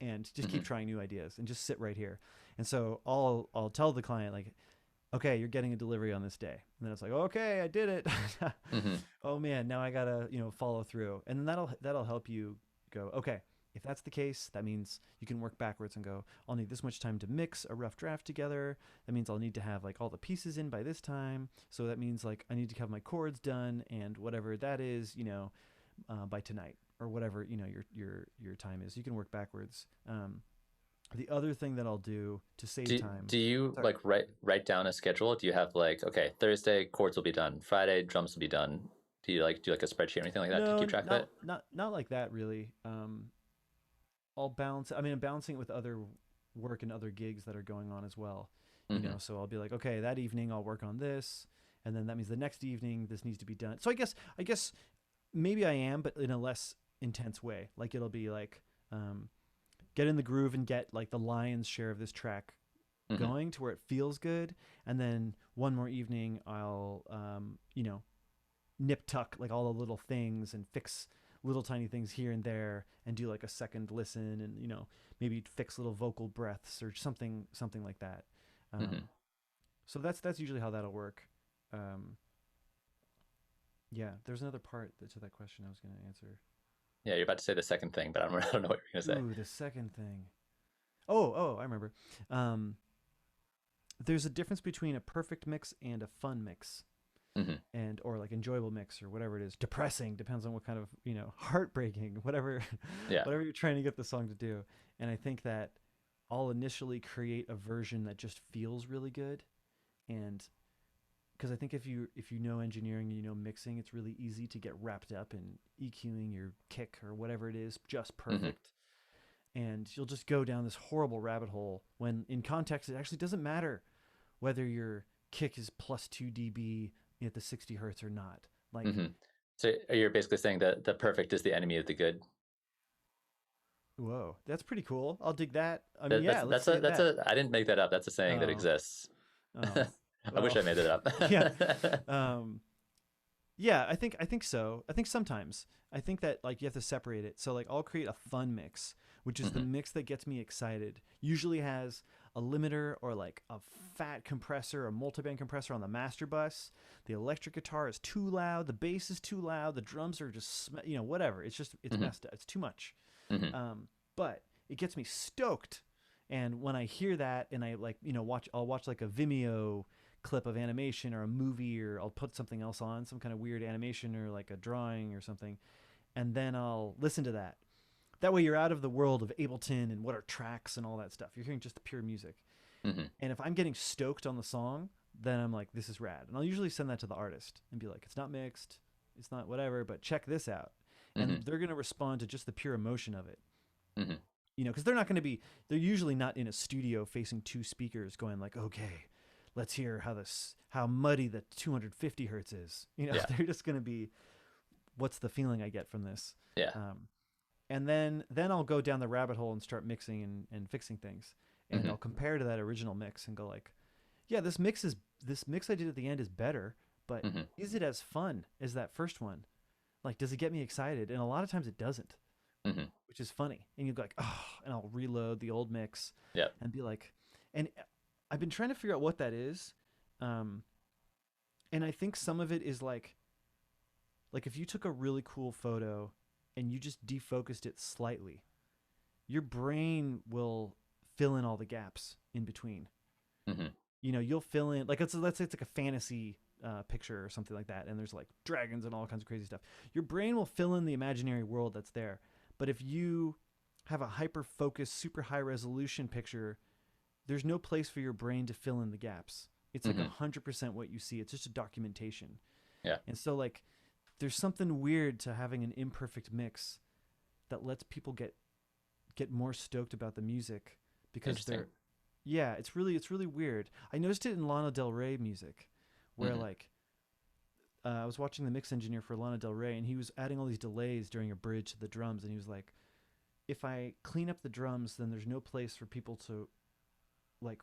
and just keep
Hmm.
trying new ideas and just sit right here. And so I'll tell the client like, okay, you're getting a delivery on this day. And then it's like, okay, I did it.
Hmm.
Oh man, now I gotta follow through, and then that'll help you go, okay. If that's the case, that means you can work backwards and go, I'll need this much time to mix a rough draft together. That means I'll need to have like all the pieces in by this time. So that means like I need to have my chords done and whatever that is, by tonight or whatever your time is. You can work backwards. The other thing that I'll do to save time.
Do you
Sorry.
like write down a schedule? Do you have like okay, Thursday chords will be done, Friday drums will be done? Do you like do like a spreadsheet or anything like that to
No,
keep track of
not
it?
not not like that really. I'll balance. I mean, I'm balancing it with other work and other gigs that are going on as well.
Hmm.
So I'll be like, okay, that evening I'll work on this, and then that means the next evening this needs to be done. So I guess maybe I am, but in a less intense way. Like it'll be like, um, get in the groove and get like the lion's share of this track
Hmm.
going to where it feels good, and then one more evening I'll nip tuck like all the little things and fix little tiny things here and there and do like a second listen, and maybe fix little vocal breaths or something like that.
Hmm.
So that's usually how that'll work. um, yeah, there's another part to that question I was going to answer.
Yeah, you're about to say the second thing, but I don't, I don't know what you're gonna
Ooh, the second thing. Oh, I remember. um, there's a difference between a perfect mix and a fun mix,
say. Hmm.
and or like enjoyable mix or whatever it is. Depressing depends on what kind of heartbreaking, whatever
Yeah.
whatever you're trying to get the song to do. And I think that I'll initially create a version that just feels really good. And because I think if you know engineering, mixing, it's really easy to get wrapped up in EQing your kick or whatever it is just
Hmm.
perfect. And you'll just go down this horrible rabbit hole when in context it actually doesn't matter whether your kick is plus 2 dB at the 60 hertz or not. Like,
Hmm. So you're basically saying that the perfect is the enemy of the good.
whoa, that's pretty cool. I'll dig that. I mean,
That,
yeah, let's say
that's
that.
a I didn't make that up. That's a saying that
Oh,
exists.
oh,
I wish
well,
I made it up.
yeah. Um, yeah, I think so. I think sometimes I think that like you have to separate it. So like I'll create a fun mix, which is the
Hmm.
mix that gets me excited. Usually has a limiter or like a fat compressor or multiband compressor on the master bus. The electric guitar is too loud. The bass is too loud. The drums are just whatever. It's
Hmm.
messed up. It's too much.
Hmm.
But it gets me stoked. And when I hear that and I like, I'll watch like a Vimeo clip of animation or a movie, or I'll put something else on, some kind of weird animation or like a drawing or something, and then I'll listen to that. That way you're out of the world of Ableton and what are tracks and all that stuff. You're hearing just the pure music.
Hmm.
And if I'm getting stoked on the song, then I'm like, this is rad. And I'll usually send that to the artist and be like, it's not mixed, it's not whatever, but check this out. And
Hmm.
they're going to respond to just the pure emotion of it.
Hmm.
Because they're not going to be, they're usually not in a studio facing two speakers going like, okay, let's hear how muddy the 250 hertz is.
Yeah.
They're just going to be, what's the feeling I get from this?
Yeah.
Um, and then I'll go down the rabbit hole and start mixing and fixing things. And
Hmm.
I'll compare to that original mix and go like, yeah, this mix I did at the end is better, but
Hmm.
is it as fun as that first one? Like, does it get me excited? And a lot of times it doesn't,
Hmm.
which is funny. And you go like, oh, and I'll reload the old mix
Yeah.
and be like, and I've been trying to figure out what that is. Um, and I think some of it is like if you took a really cool photo and you just defocused it slightly, your brain will fill in all the gaps in between.
Hmm.
You'll fill in like let's say it's like a fantasy picture or something like that, and there's like dragons and all kinds of crazy stuff. Your brain will fill in the imaginary world that's there. But if you have a hyper focused, super high resolution picture, there's no place for your brain to fill in the gaps. It's like
Hmm.
100% what you see. It's just a documentation.
Yeah.
And so like there's something weird to having an imperfect mix that lets people get more stoked about the music because
Interesting.
they're yeah, it's really weird. I noticed it in Lana Del Rey music where
Hmm.
like I was watching the mix engineer for Lana Del Rey and he was adding all these delays during a bridge to the drums, and he was like, if I clean up the drums then there's no place for people to like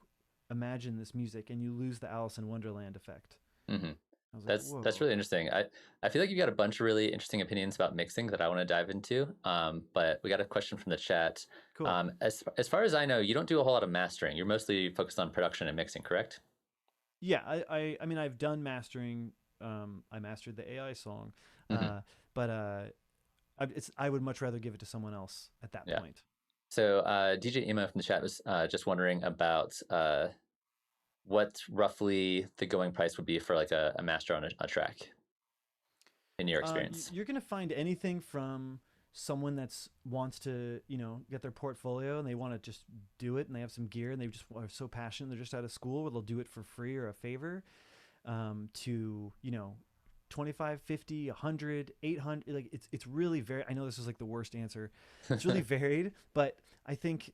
imagine this music, and you lose the Alice in Wonderland effect.
Hmm.
I was like,
That's
whoa.
really interesting. I feel like you got a bunch of really interesting opinions about mixing that I want to dive into. But we got a question from the chat.
Cool.
As far as I know, you don't do a whole lot of mastering. You're mostly focused on production and mixing, correct?
Yeah, I mean I've done mastering. I mastered the AI song,
Hmm.
uh, but I would much rather give it to someone else at that
Yeah.
point.
So DJ Emo from the chat was just wondering about what roughly the going price would be for like a master on a track in your experience.
You're gonna find anything from someone that's wants to get their portfolio and they want to just do it, and they have some gear and they just are so passionate they're just out of school where they'll do it for free or a favor, to 25, 50, 100, 800. Like it's really very, I know this is like the worst answer. It's really varied, but I think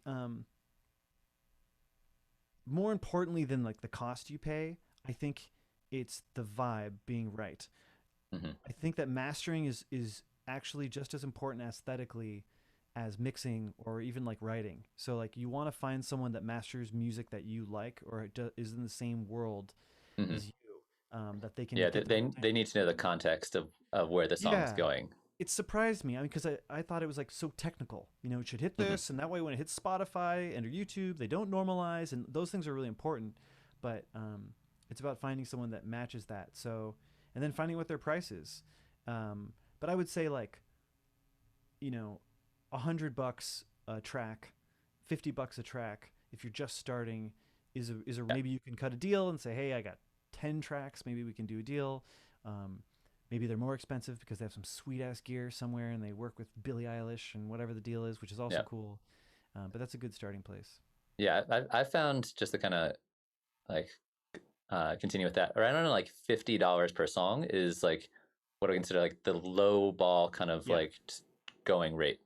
more importantly than like the cost you pay, I think it's the vibe being right.
Hmm.
I think that mastering is actually just as important aesthetically as mixing or even like writing. So like you want to find someone that masters music that you like or is in the same world
Hmm.
as you, that they can
Yeah,
get the
they need to know the context of where the song's
yeah.
going.
It surprised me. I mean, because I thought it was like so technical. You know, it should hit
Hmm.
this, and that way when it hits Spotify and or YouTube, they don't normalize, and those things are really important. But it's about finding someone that matches that. So, and then finding what their price is. But I would say like, you know, $100 a track, $50 a track, if you're just starting, is a
Yeah.
maybe you can cut a deal and say, hey, I got 10 tracks, maybe we can do a deal. Um, Maybe they're more expensive because they have some sweet ass gear somewhere and they work with Billie Eilish and whatever the deal is, which is also
Yeah.
cool. But that's a good starting place.
Yeah. I found just to kind of like continue with that, around like $50 per song is like what I consider like the low ball kind of
Yeah,
like going rate.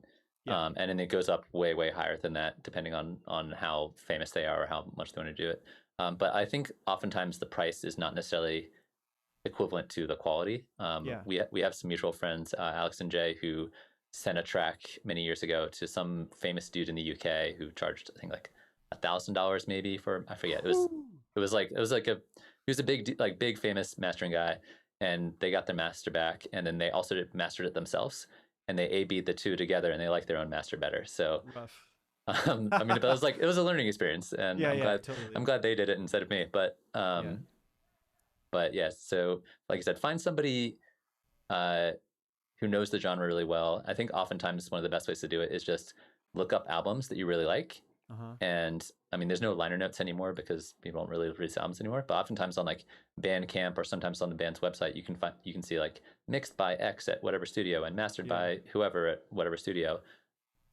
yeah,
And then it goes up way higher than that depending on how famous they are or how much they want to do it. But I think oftentimes the price is not necessarily equivalent to the quality.
yeah.
We have some mutual friends, Alex and Jay, who sent a track many years ago to some famous dude in the UK who charged I think like $1,000 maybe for, I forget.
Whew.
It was like a he was a big famous mastering guy, and they got their master back, and then they also mastered it themselves, and they A/B'd the two together, and they like their own master better. So
Rough.
I mean, but it was like it was a learning experience, and
Yeah, yeah, totally.
I'm glad they did it instead of me.
Yeah.
But yeah, so like I said, find somebody uh, who knows the genre really well. I think oftentimes one of the best ways to do it is just look up albums that you really like.
Uh huh.
And I mean, there's no liner notes anymore because people don't really release albums anymore. But oftentimes on like Bandcamp or sometimes on the band's website, you can see like mixed by X at whatever studio and mastered
Yeah.
by whoever at whatever studio.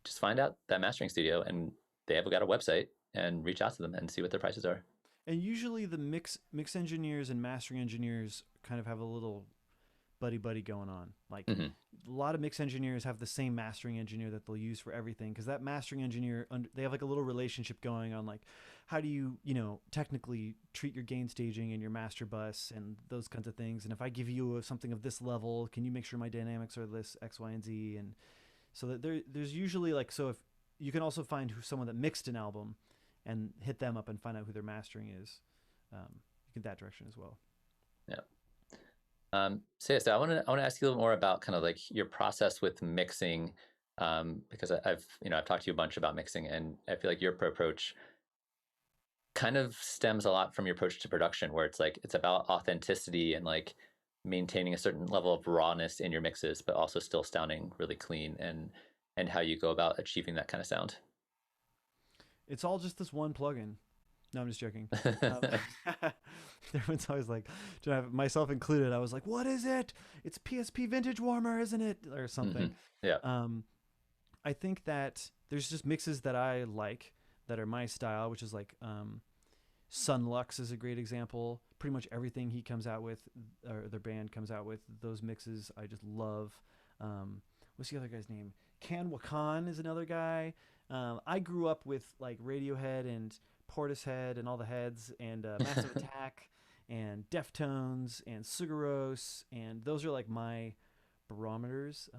Just find out that mastering studio, and they have got a website, and reach out to them and see what their prices are.
And usually the mix engineers and mastering engineers kind of have a little buddy going on. Like
Hmm.
a lot of mix engineers have the same mastering engineer that they'll use for everything because that mastering engineer they have like a little relationship going on. Like how do you technically treat your gain staging and your master bus and those kinds of things. And if I give you something of this level, can you make sure my dynamics are this X, Y, and Z? And so that there's usually like so if you can also find someone that mixed an album and hit them up and find out who their mastering is. You get that direction as well.
Yeah. So yeah, so I want to ask you a little more about kind of like your process with mixing, because I've I've talked to you a bunch about mixing, and I feel like your approach kind of stems a lot from your approach to production, where it's like it's about authenticity and like maintaining a certain level of rawness in your mixes, but also still sounding really clean, and how you go about achieving that kind of sound.
It's all just this one plugin. No, I'm just joking. Um, everyone's always like, myself included. I was like, "What is it? It's PSP Vintage Warmer, isn't it?" Or
Hmm.
something.
Yeah.
Um, I think that there's just mixes that I like that are my style, which is like Sunlux is a great example. Pretty much everything he comes out with, or their band comes out with, those mixes I just love. What's the other guy's name? Can Wakan is another guy. I grew up with like Radiohead and Portishead and all the heads and Massive Attack and Deftones and Sugaros, and those are like my barometers.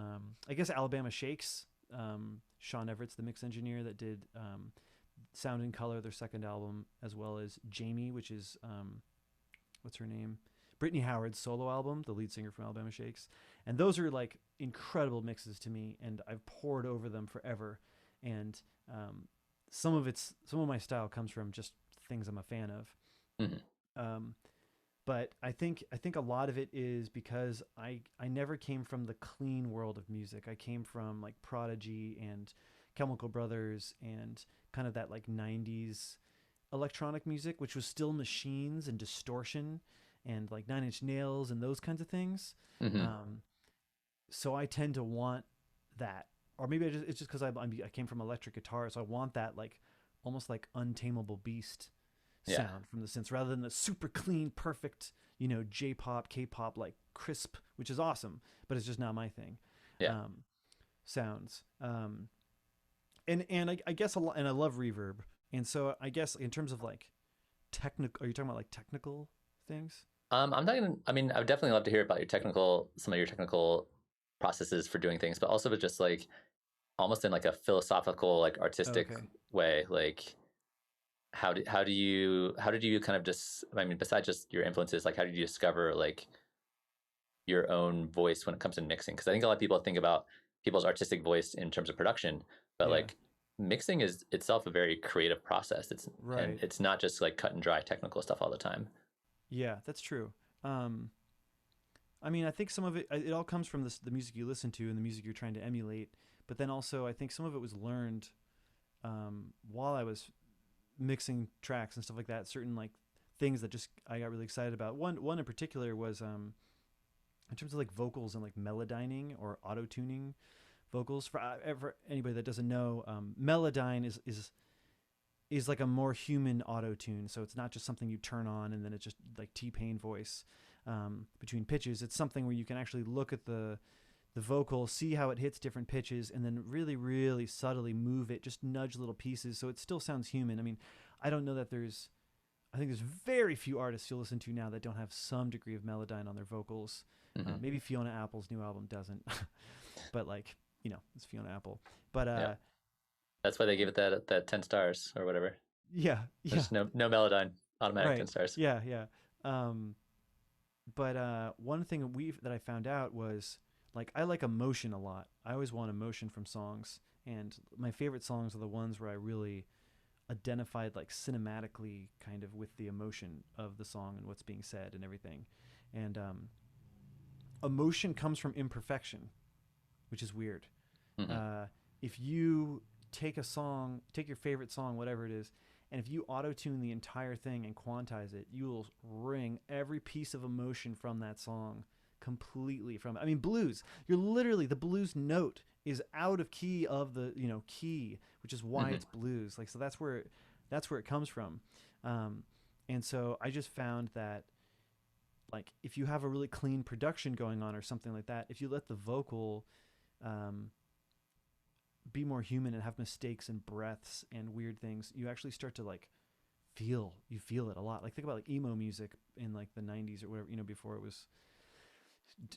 I guess Alabama Shakes. Sean Everett's the mix engineer that did Sound and Color, their second album, as well as Jamie, which is what's her name? Brittany Howard's solo album, the lead singer from Alabama Shakes. And those are like incredible mixes to me, and I've poured over them forever. And some of my style comes from just things I'm a fan of.
Hmm.
Um, but I think a lot of it is because I never came from the clean world of music. I came from like Prodigy and Chemical Brothers and kind of that like 90s electronic music, which was still machines and distortion and like Nine Inch Nails and those kinds of things.
Hmm.
Um, so I tend to want that, or maybe it's just because I came from electric guitar, so I want that like almost like untamable beast
Yeah.
sound from the synths rather than the super clean, perfect, J-pop, K-pop like crisp, which is awesome, but it's just not my thing.
Yeah.
Um, Sounds. And I guess a lot, and I love reverb, and so I guess in terms of like technical? Are you talking about like technical things?
I'm not gonna. I mean, I would definitely love to hear about some of your technical processes for doing things, but also with just like almost in like a philosophical, like artistic
Okay.
way. Like, how did you kind of just? I mean, besides just your influences, like how did you discover like your own voice when it comes to mixing? Because I think a lot of people think about people's artistic voice in terms of production, but
Yeah.
like mixing is itself a very creative process.
Right.
It's not just like cut and dry technical stuff all the time.
Yeah, that's true. Um, I mean, I think some of it all comes from the music you listen to and the music you're trying to emulate. But then also, I think some of it was learned while I was mixing tracks and stuff like that. Certain like things that just I got really excited about. One in particular was in terms of like vocals and like melodyning or auto tuning vocals. For anybody that doesn't know, melodyne is like a more human auto tune. So it's not just something you turn on and then it's just like T-Pain voice between pitches. It's something where you can actually look at the vocal, see how it hits different pitches, and then really, really subtly move it, just nudge little pieces so it still sounds human. I mean, I don't know that I think there's very few artists you'll listen to now that don't have some degree of melodyne on their vocals.
Hmm.
Maybe Fiona Apple's new album doesn't, but like, it's Fiona Apple. But
Yeah, that's why they give it that 10 stars or whatever.
yeah, yeah,
There's no Melodyne, automatic
right,
10 stars.
yeah, yeah. Um, but one thing that I found out was like I like emotion a lot. I always want emotion from songs, and my favorite songs are the ones where I really identified like cinematically kind of with the emotion of the song and what's being said and everything. And emotion comes from imperfection, which is weird.
Hmm.
Uh, if you take your favorite song, whatever it is, and if you auto tune the entire thing and quantize it, you will wring every piece of emotion from that song completely from it. I mean, blues, you're literally, the blues note is out of key of the, key, which is why
Hmm.
it's blues. Like, so that's where it comes from. Um, and so I just found that like if you have a really clean production going on or something like that, if you let the vocal um, be more human and have mistakes and breaths and weird things, you actually start to like you feel it a lot. Like think about like emo music in like the 90s or whatever, before it was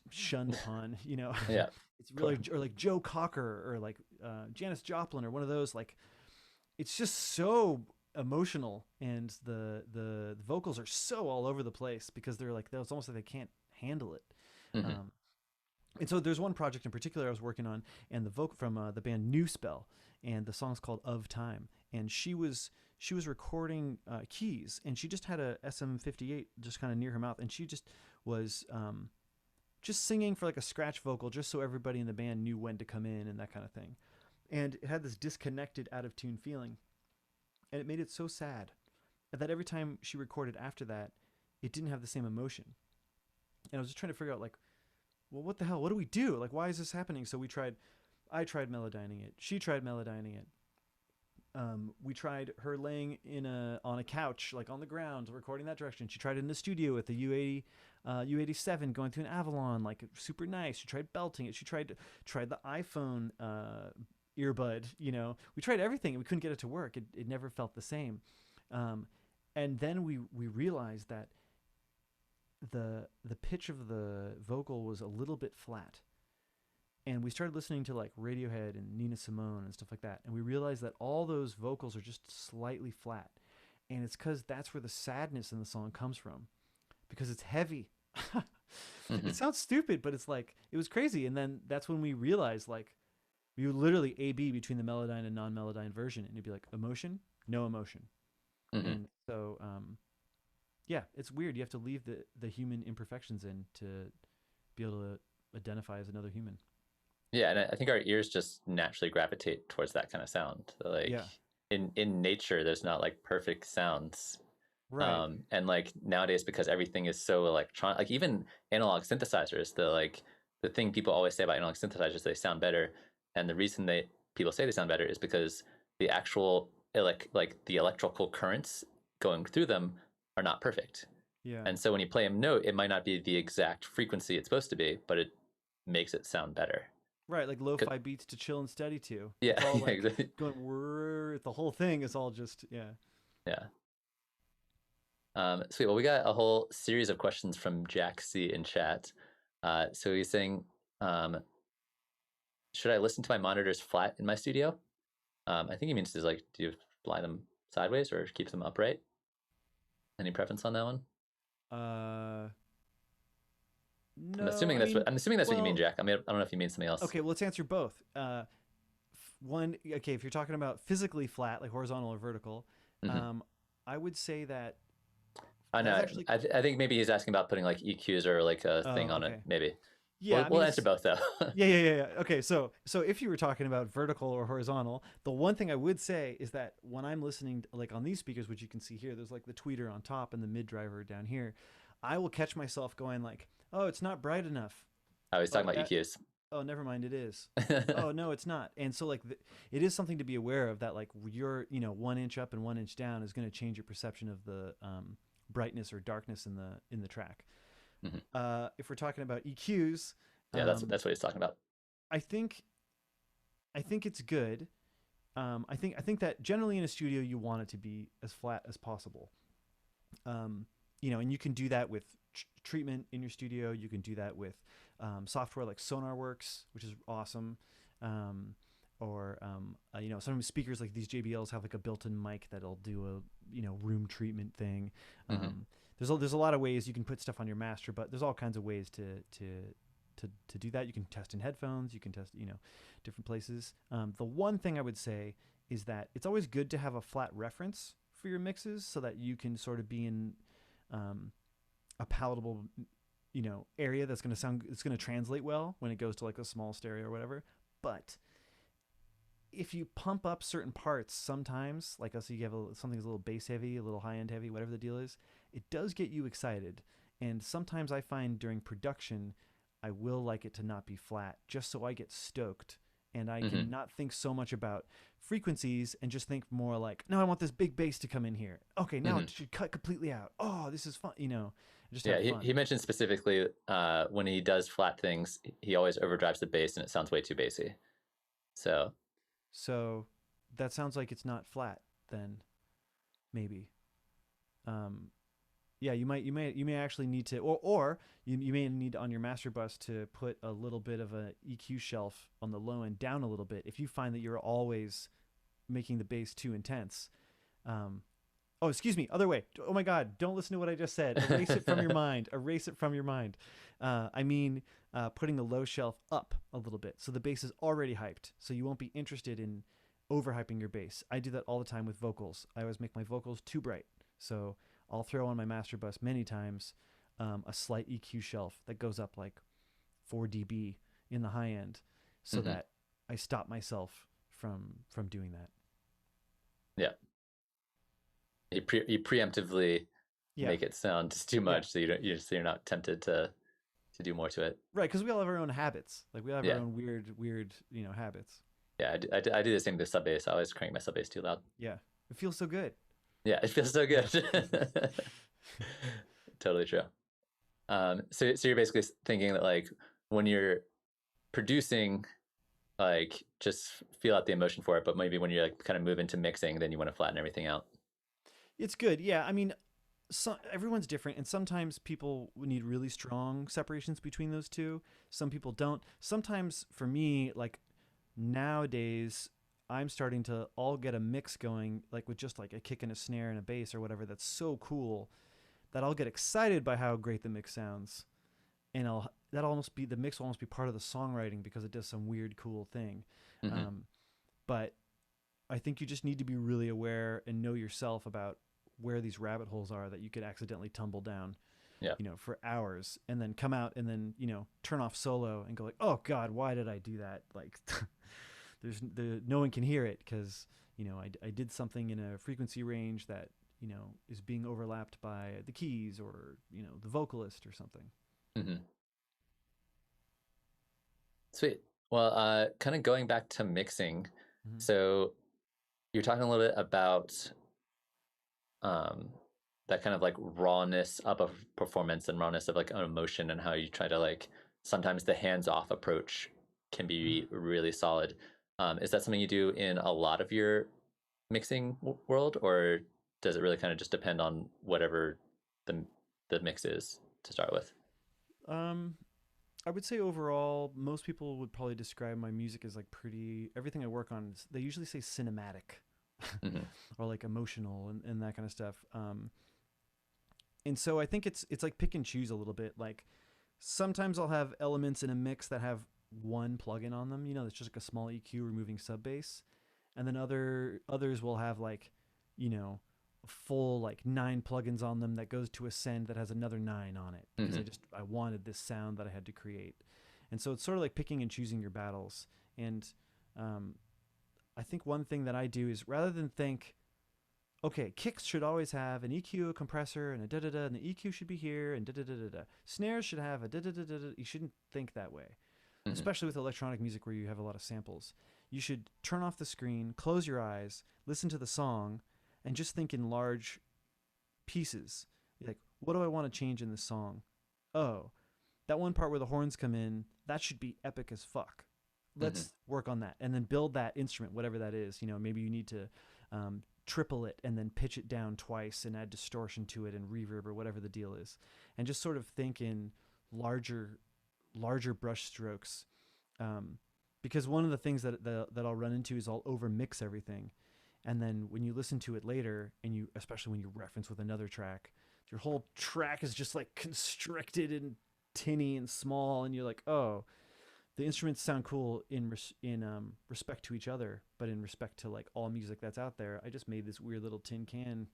shunned upon,
Yeah,
it's
cool.
really, or like Joe Cocker or like Janis Joplin or one of those, like it's just so emotional, and the vocals are so all over the place because they're like, it's almost like they can't handle it.
Hmm.
um, and so there's one project in particular I was working on, and the vocal from the band New Spell, and the song's called Of Time, and she was recording keys, and she just had a SM58 just kind of near her mouth, and she just was just singing for like a scratch vocal just so everybody in the band knew when to come in and that kind of thing, and it had this disconnected, out of tune feeling, and it made it so sad that every time she recorded after that, it didn't have the same emotion. And I was just trying to figure out like, well, what the hell? What do we do? Like, why is this happening? So I tried melodyning it. She tried melodyning it. We tried her laying on a couch, like on the ground, recording that direction. She tried it in the studio with the U80, U87 going through an Avalon, like super nice. She tried belting it. She tried the iPhone earbud. We tried everything and we couldn't get it to work. It never felt the same. Um, and then we realized that the pitch of the vocal was a little bit flat, and we started listening to like Radiohead and Nina Simone and stuff like that, and we realized that all those vocals are just slightly flat, and it's because that's where the sadness in the song comes from, because it's heavy.
Hmm.
It sounds stupid, but it's like, it was crazy, and then that's when we realized like we would literally A B between the melodyne and non-melodyne version, and it'd be like emotion, no emotion.
Hmm.
And so yeah, it's weird. You have to leave the human imperfections in to be able to identify as another human.
Yeah, and I think our ears just naturally gravitate towards that kind of sound. So, like
Yeah.
in nature, there's not like perfect sounds.
Right.
And like nowadays, because everything is so electronic, like even analog synthesizers, the thing people always say about analog synthesizers, they sound better, and the reason people say they sound better is because the actual the electrical currents going through them are not perfect.
Yeah.
And so when you play a note, it might not be the exact frequency it's supposed to be, but it makes it sound better.
Right. Like lo-fi beats to chill and steady to.
Yeah,
It's all
yeah,
like
exactly.
going whirr. The whole thing is all just, yeah.
Yeah. Sweet. Well, we got a whole series of questions from Jack C in chat. So he's saying, should I listen to my monitors flat in my studio? I think he means to like, do you fly them sideways or keep them upright? Any preference on that one? I'm
No,
assuming
I
that's
mean,
what you mean,
well,
Jack. I mean, I don't know if you mean something else.
okay, well, let's answer both. One, okay, if you're talking about physically flat, like horizontal or vertical,
Mm-hmm.
I would say that
I
that's
know.
actually,
I think maybe he's asking about putting like EQs or like a thing
oh,
on it.
okay.
Maybe
Yeah, I
we'll
mean,
answer
it's,
both though.
yeah. Okay, so if you were talking about vertical or horizontal, the one thing I would say is that when I'm listening, like on these speakers, which you can see here, there's like the tweeter on top and the mid driver down here. I will catch myself going like, "Oh, it's not bright enough."
I was
Oh,
talking about
that.
EQs.
Oh, never mind. It is. Oh no, it's not. And so like, it is something to be aware of that. Like your 1 inch up and 1 inch down is going to change your perception of the brightness or darkness in the track.
Mhm.
If we're talking about EQs,
Yeah,
um,
that's what he's talking about.
I think I think it's good. I think that generally in a studio you want it to be as flat as possible. Um, and you can do that with treatment in your studio. You can do that with software like SonarWorks, which is awesome. Um, or sometimes speakers like these JBLs have like a built-in mic that'll do a room treatment thing.
Mm-hmm.
There's a lot of ways you can put stuff on your master, but there's all kinds of ways to do that. You can test in headphones. You can test different places. The one thing I would say is that it's always good to have a flat reference for your mixes so that you can sort of be in a palatable area that's going to sound, it's going to translate well when it goes to like a small stereo or whatever. But if you pump up certain parts sometimes, like let's say you have something that's a little bass heavy, a little high end heavy, whatever the deal is, it does get you excited. And sometimes I find during production I will like it to not be flat just so I get stoked and I
Mm-hmm.
can not think so much about frequencies and just think more like, no, I want this big bass to come in here. Okay, now
Mm-hmm.
it should cut completely out. Oh, this is fun, just
Yeah,
have fun.
he mentioned specifically when he does flat things, he always overdrives the bass and it sounds way too bassy. So
So that sounds like it's not flat then, maybe. Um, yeah, you may actually need to, or you may need on your master bus to put a little bit of a EQ shelf on the low end down a little bit if you find that you're always making the bass too intense. Um, oh, excuse me, other way. Oh my God, don't listen to what I just said. Erase it from your mind. Erase it from your mind. I mean, putting the low shelf up a little bit so the bass is already hyped, so you won't be interested in overhyping your bass. I do that all the time with vocals. I always make my vocals too bright, so I'll throw on my master bus many times a slight EQ shelf that goes up like 4 dB in the high end, so
mm-hmm.
that I stop myself from doing that.
Yeah, you preemptively
Yeah,
make it sound just too
yeah.
much, so you're not tempted to do more to it.
Right, because we all have our own habits. Like we have our
Yeah,
own weird, habits.
yeah, I do the same with sub bass. I always crank my sub bass too loud.
Yeah, it feels so good.
Yeah, it feels so good. Totally true. So you're basically thinking that like when you're producing, like just feel out the emotion for it, but maybe when you're like kind of move into mixing, then you want to flatten everything out.
It's good. Yeah, I mean, everyone's different, and sometimes people need really strong separations between those two. Some people don't. Sometimes for me, like nowadays, I'm starting to all get a mix going, like with just like a kick and a snare and a bass or whatever. That's so cool that I'll get excited by how great the mix sounds, and that'll almost be, the mix will almost be part of the songwriting because it does some weird cool thing.
Mm-hmm.
Um, but I think you just need to be really aware and know yourself about where these rabbit holes are that you could accidentally tumble down,
Yeah.
for hours and then come out and then, turn off solo and go like, oh God, why did I do that? Like no one can hear it because, I did something in a frequency range that, is being overlapped by the keys or, the vocalist or something.
Mm-hmm. Sweet. Well, kind of going back to mixing.
Mm-hmm.
So you're talking a little bit about um, that kind of like rawness of performance and rawness of like an emotion and how you try to like sometimes the hands-off approach can be really solid. Is that something you do in a lot of your mixing world, or does it really kind of just depend on whatever the mix is to start with?
Um, I would say overall, most people would probably describe my music as like pretty. Everything I work on, they usually say cinematic
Hmm.
or like emotional and that kind of stuff. And so I think it's like pick and choose a little bit. Like sometimes I'll have elements in a mix that have one plugin on them. You know, it's just like a small EQ removing sub bass, and then others will have like, you know, a full like 9 plugins on them that goes to Ascend that has another 9 on it because
Hmm.
I wanted this sound that I had to create, and so it's sort of like picking and choosing your battles. And um, I think one thing that I do is rather than think, okay, kicks should always have an EQ, a compressor, and a da da da, and the EQ should be here, and da da da da da. Snares should have a da da da da da. You shouldn't think that way,
Hmm.
especially with electronic music where you have a lot of samples. You should turn off the screen, close your eyes, listen to the song, and just think in large pieces. Like, what do I want to change in this song? Oh, that one part where the horns come in, that should be epic as fuck.
Hmm.
Let's work on that and then build that instrument, whatever that is. You know, maybe you need to triple it and then pitch it down twice and add distortion to it and reverb or whatever the deal is, and just sort of think in larger, larger brush strokes. Um, because one of the things that I'll run into is I'll over mix everything, and then when you listen to it later, and you especially when you reference with another track, your whole track is just like constricted and tinny and small, and you're like, oh, the instruments sound cool in respect to each other, but in respect to like all music that's out there, I just made this weird little tin can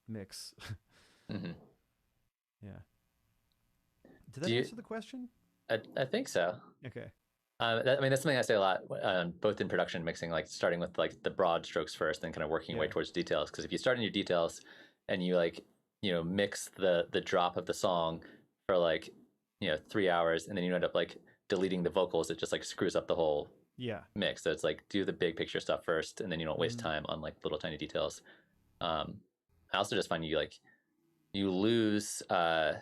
mix.
Hmm.
Yeah. Did
Do
that
you?
answer the question?
I think so.
Okay.
I mean, that's something I say a lot, both in production mixing, like starting with like the broad strokes first, then kind of working your way
Yeah.
towards details. Because if you start in your details and you like, mix the drop of the song for like, 3 hours, and then you end up like deleting the vocals, it just like screws up the whole
Yeah.
mix. So it's like do the big picture stuff first, and then you don't waste
Hmm.
time on like little tiny details. Um, I also just find you lose a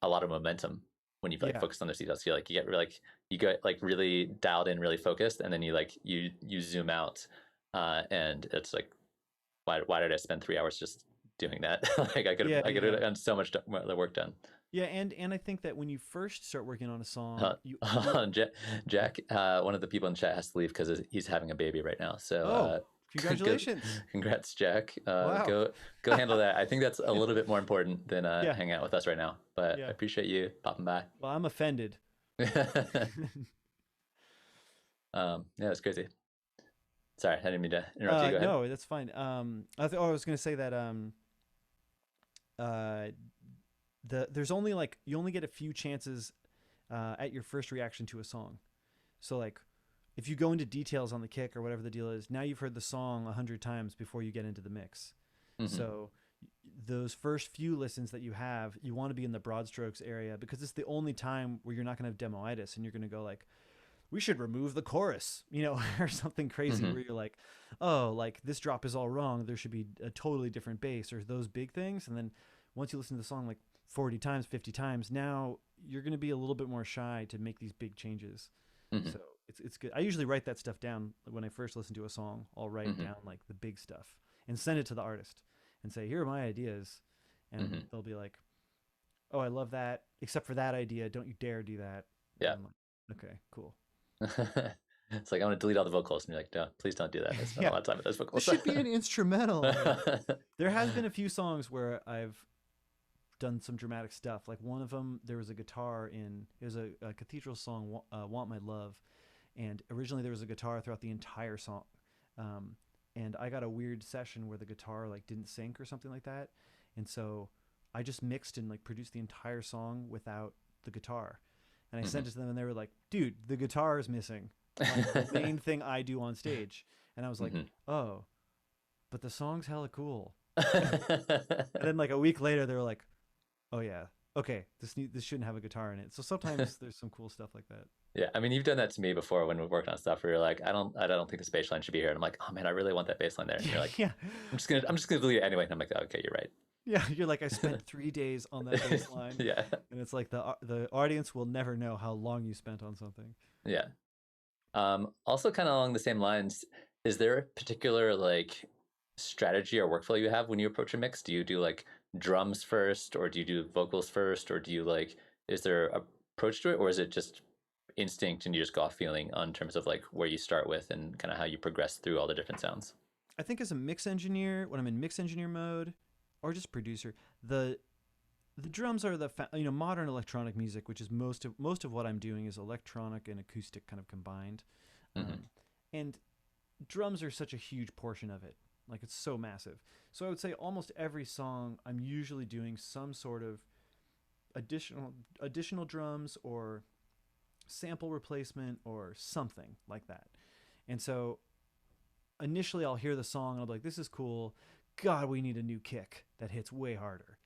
lot of momentum when you've like
Yeah.
focused on those details. You like you get like really dialed in, really focused, and then you zoom out, and it's like why did I spend 3 hours just doing that? Like
Yeah.
I could have
Yeah.
done so much the work done.
Yeah. And I think that when you first start working on a song, you
Jack, one of the people in chat has to leave because he's having a baby right now. So
oh,
good,
congratulations.
congrats, Jack.
Wow.
Go handle that. I think that's a little bit more important than
Yeah.
hanging out with us right now. But I
Yeah.
appreciate you popping by.
Well, I'm offended.
Yeah, it's crazy. Sorry, I didn't mean to interrupt you. Go ahead.
No, that's fine. I was going to say that uh, there's only like you only get a few chances at your first reaction to a song. So like if you go into details on the kick or whatever the deal is, now you've heard the song 100 times before you get into the mix.
Hmm.
So those first few listens that you have, you want to be in the broad strokes area because it's the only time where you're not going to have demoitis and you're going to go like, we should remove the chorus, you know, or something crazy
Hmm.
where you're like, oh, like this drop is all wrong. There should be a totally different bass or those big things. And then once you listen to the song like 40 times, 50 times, now you're going to be a little bit more shy to make these big changes.
Hmm.
So it's good. I usually write that stuff down when I first listen to a song. I'll write
Hmm.
down like the big stuff and send it to the artist and say, here are my ideas. And
Hmm.
they'll be like, oh, I love that. Except for that idea. Don't you dare do that. And
Yeah.
I'm like, okay, cool.
It's like I want to delete all the vocals, and you're like, no, please don't do that. I spent a
Yeah.
lot of time with those
This
vocals.
should be an instrumental. Yeah. There has been a few songs where I've done some dramatic stuff. Like one of them, there was a guitar in, it was a cathedral song, Want My Love. And originally there was a guitar throughout the entire song. Um, and I got a weird session where the guitar like didn't sync or something like that. And so I just mixed and like produced the entire song without the guitar. And I
Hmm.
sent it to them and they were like, dude, the guitar is missing on the main thing I do on stage. And I was like,
Hmm.
oh, but the song's hella cool. And then like a week later, they were like, oh yeah, okay, this shouldn't have a guitar in it. So sometimes there's some cool stuff like that.
Yeah, I mean, you've done that to me before when we've worked on stuff where you're like, I don't think this bass line should be here, and I'm like, oh man, I really want that bass line there, and you're like,
Yeah,
I'm just gonna delete it anyway, and I'm like, okay, you're
yeah. You're like, I spent 3 days on that bass
right.
line,
Yeah,
and it's like the audience will never know how long you spent on something.
yeah. Also, kind of along the same lines, is there a particular like strategy or workflow you have when you approach a mix? Do you do like drums first, or do you do vocals first, or do you like, is there a approach to it, or is it just instinct and you just go off feeling on terms of like where you start with and kind of how you progress through all the different sounds?
I think as a mix engineer, when I'm in mix engineer mode, or just producer, the drums are modern electronic music, which is most of what I'm doing is electronic and acoustic kind of combined,
Hmm.
and drums are such a huge portion of it. Like it's so massive. So I would say almost every song I'm usually doing some sort of additional drums or sample replacement or something like that. And so initially I'll hear the song and I'll be like, this is cool. God, we need a new kick that hits way harder.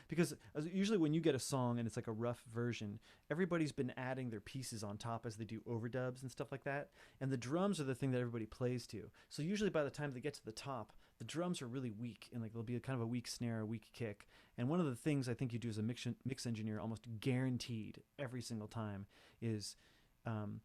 Because usually when you get a song and it's like a rough version, everybody's been adding their pieces on top as they do overdubs and stuff like that. And the drums are the thing that everybody plays to. So usually by the time they get to the top, the drums are really weak and like there'll be kind of a weak snare, a weak kick. And one of the things I think you do as a mix engineer, almost guaranteed every single time, is um,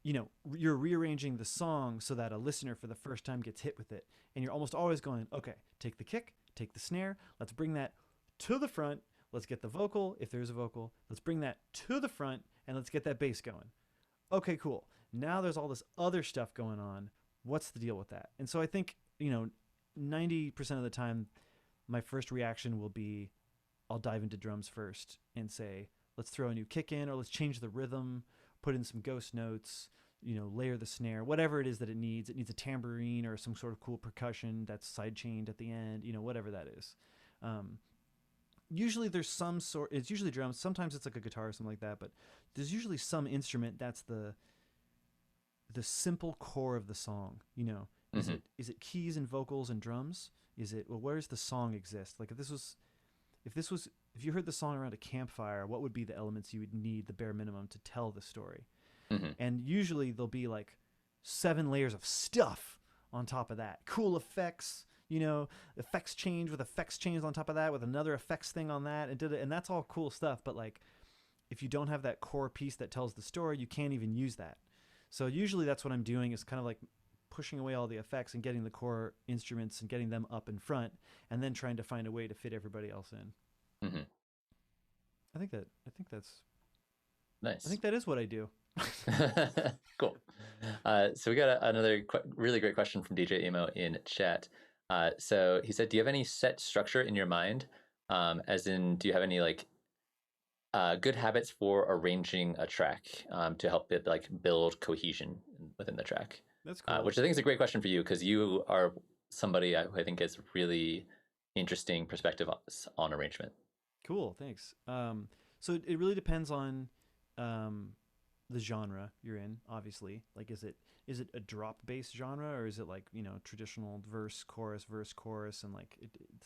you're rearranging the song so that a listener for the first time gets hit with it. And you're almost always going, okay, take the kick, take the snare, let's bring that to the front, let's get the vocal, if there's a vocal, let's bring that to the front, and let's get that bass going. Okay, cool. Now there's all this other stuff going on. What's the deal with that? And so I think, 90% of the time, my first reaction will be I'll dive into drums first and say, let's throw a new kick in, or let's change the rhythm, put in some ghost notes, layer the snare, whatever it is that it needs. It needs a tambourine or some sort of cool percussion that's side chained at the end, whatever that is. Um, Usually there's some sort, it's usually drums. Sometimes it's like a guitar or something like that, but there's usually some instrument that's the simple core of the song. Is
Hmm.
it keys and vocals and drums? Is it, well, where does the song exist? Like if you heard the song around a campfire, what would be the elements you would need the bare minimum to tell the story?
Hmm.
And usually there'll be like 7 layers of stuff on top of that. Cool effects, effects change with effects change on top of that with another effects thing on that, and that's all cool stuff. But like, if you don't have that core piece that tells the story, you can't even use that. So usually that's what I'm doing is kind of like pushing away all the effects and getting the core instruments and getting them up in front, and then trying to find a way to fit everybody else in.
Hmm.
I think that I think that's I
Nice.
think that is what I do.
Cool. So we got another really great question from DJ Emo in chat. So he said, "Do you have any set structure in your mind? As in, do you have any like good habits for arranging a track to help it like build cohesion within the track?"
That's cool.
Which I think is a great question for you because you are somebody who I think has really interesting perspective on arrangement.
Cool, thanks. So it really depends on um, the genre you're in. Obviously, like is it a drop bass genre, or is it like traditional verse chorus, and like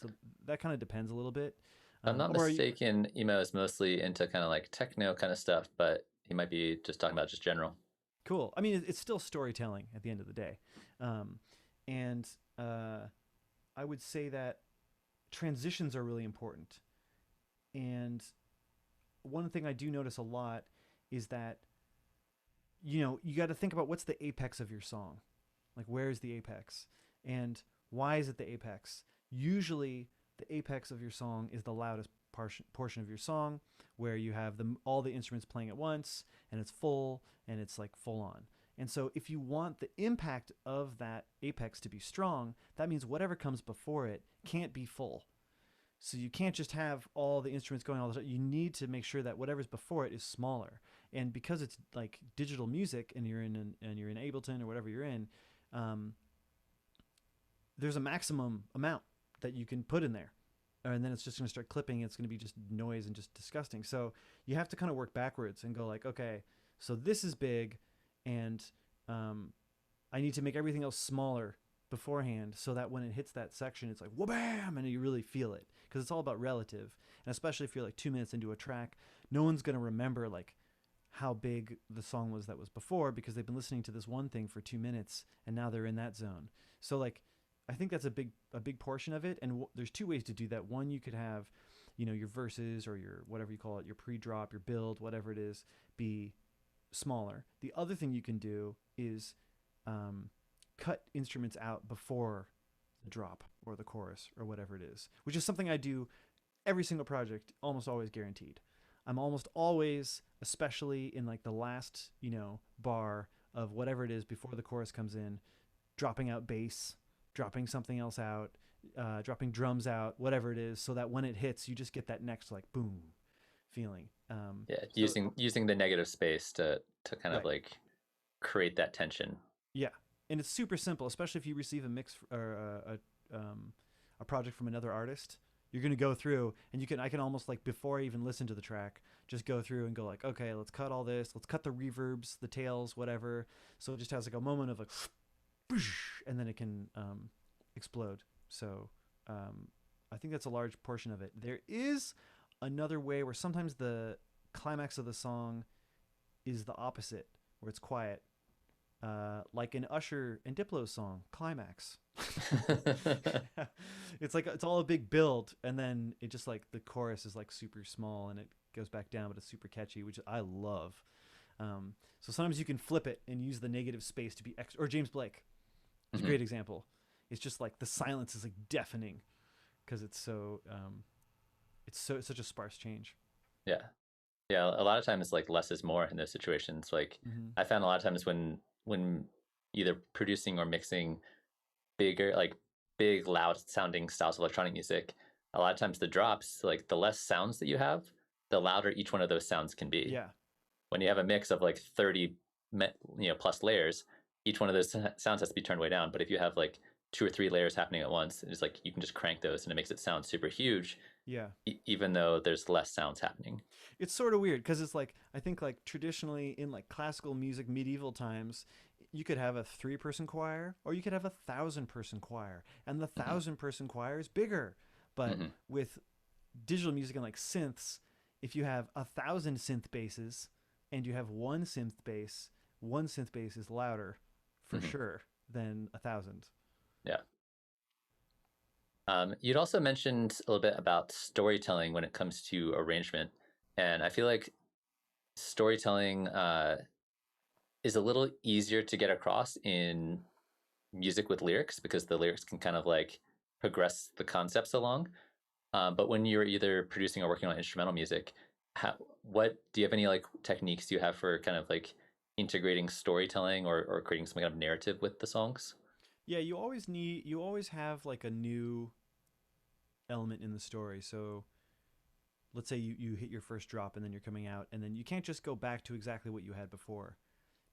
so that kind of depends a little bit.
If I'm not
Or are you,
mistaken, emo is mostly into kind of like techno kind of stuff, but he might be just talking about just general.
cool. I mean, it's still storytelling at the end of the day, um, and I would say that transitions are really important. And one thing I do notice a lot is that you got to think about what's the apex of your song. Like, where is the apex? And why is it the apex? Usually, the apex of your song is the loudest portion of your song, where you have all the instruments playing at once, and it's full, and it's like full on. And so, if you want the impact of that apex to be strong, that means whatever comes before it can't be full. So you can't just have all the instruments going all the time. You need to make sure that whatever's before it is smaller. And because it's like digital music, and you're in Ableton or whatever you're in, um, there's a maximum amount that you can put in there, and then it's just going to start clipping. It's going to be just noise and just disgusting. So you have to kind of work backwards and go like, okay, so this is big, and um, I need to make everything else smaller beforehand so that when it hits that section, it's like wha bam, and you really feel it because it's all about relative. And especially if you're like 2 minutes into a track, no one's gonna remember like how big the song was that was before because they've been listening to this one thing for 2 minutes and now they're in that zone. So like, I think that's a big portion of it. And there's two ways to do that. One, you could have, your verses or your whatever you call it, your pre-drop, your build, whatever it is, be smaller. The other thing you can do is um, cut instruments out before the drop or the chorus or whatever it is, which is something I do every single project, almost always guaranteed. I'm almost always, especially in like the last, bar of whatever it is before the chorus comes in, dropping out bass, dropping something else out, dropping drums out, whatever it is, so that when it hits, you just get that next like boom feeling.
Yeah,
So
using the negative space to kind of
right,
like create that tension.
yeah, and it's super simple, especially if you receive a mix or a project from another artist. You're gonna go through, and I can almost like before I even listen to the track, just go through and go like, okay, let's cut all this, let's cut the reverbs, the tails, whatever. So it just has like a moment of like, and then it can explode. So I think that's a large portion of it. There is another way where sometimes the climax of the song is the opposite, where it's quiet, like in Usher and Diplo's song "Climax." It's like it's all a big build, and then it just like the chorus is like super small, and it goes back down, but it's super catchy, which I love. So sometimes you can flip it and use the negative space to be extra. Or James Blake is a great example. It's just like the silence is like deafening because it's such a sparse change.
Yeah. Yeah, a lot of times like less is more in those situations. Like
Mm-hmm.
I found a lot of times when either producing or mixing bigger like big loud sounding styles of electronic music, a lot of times the drops, like the less sounds that you have, the louder each one of those sounds can be.
Yeah,
When you have a mix of like 30 plus layers, each one of those sounds has to be turned way down. But if you have like 2 or 3 layers happening at once, it's like you can just crank those and it makes it sound super huge,
yeah.
even though there's less sounds happening.
It's sort of weird because it's like I think like traditionally in like classical music, medieval times, you could have a 3-person choir or you could have 1,000-person choir, and the
Hmm.
1,000-person choir is bigger. But
Hmm.
with digital music and like synths, if you have 1,000 synth basses and you have one synth bass is louder for
Hmm.
sure than 1,000.
Yeah. You'd also mentioned a little bit about storytelling when it comes to arrangement, and I feel like storytelling is a little easier to get across in music with lyrics because the lyrics can kind of like progress the concepts along. But when you're either producing or working on instrumental music, what do you have any like techniques you have for kind of like integrating storytelling or creating some kind of narrative with the songs?
Yeah, you always have like a new element in the story. So let's say you hit your first drop and then you're coming out, and then you can't just go back to exactly what you had before,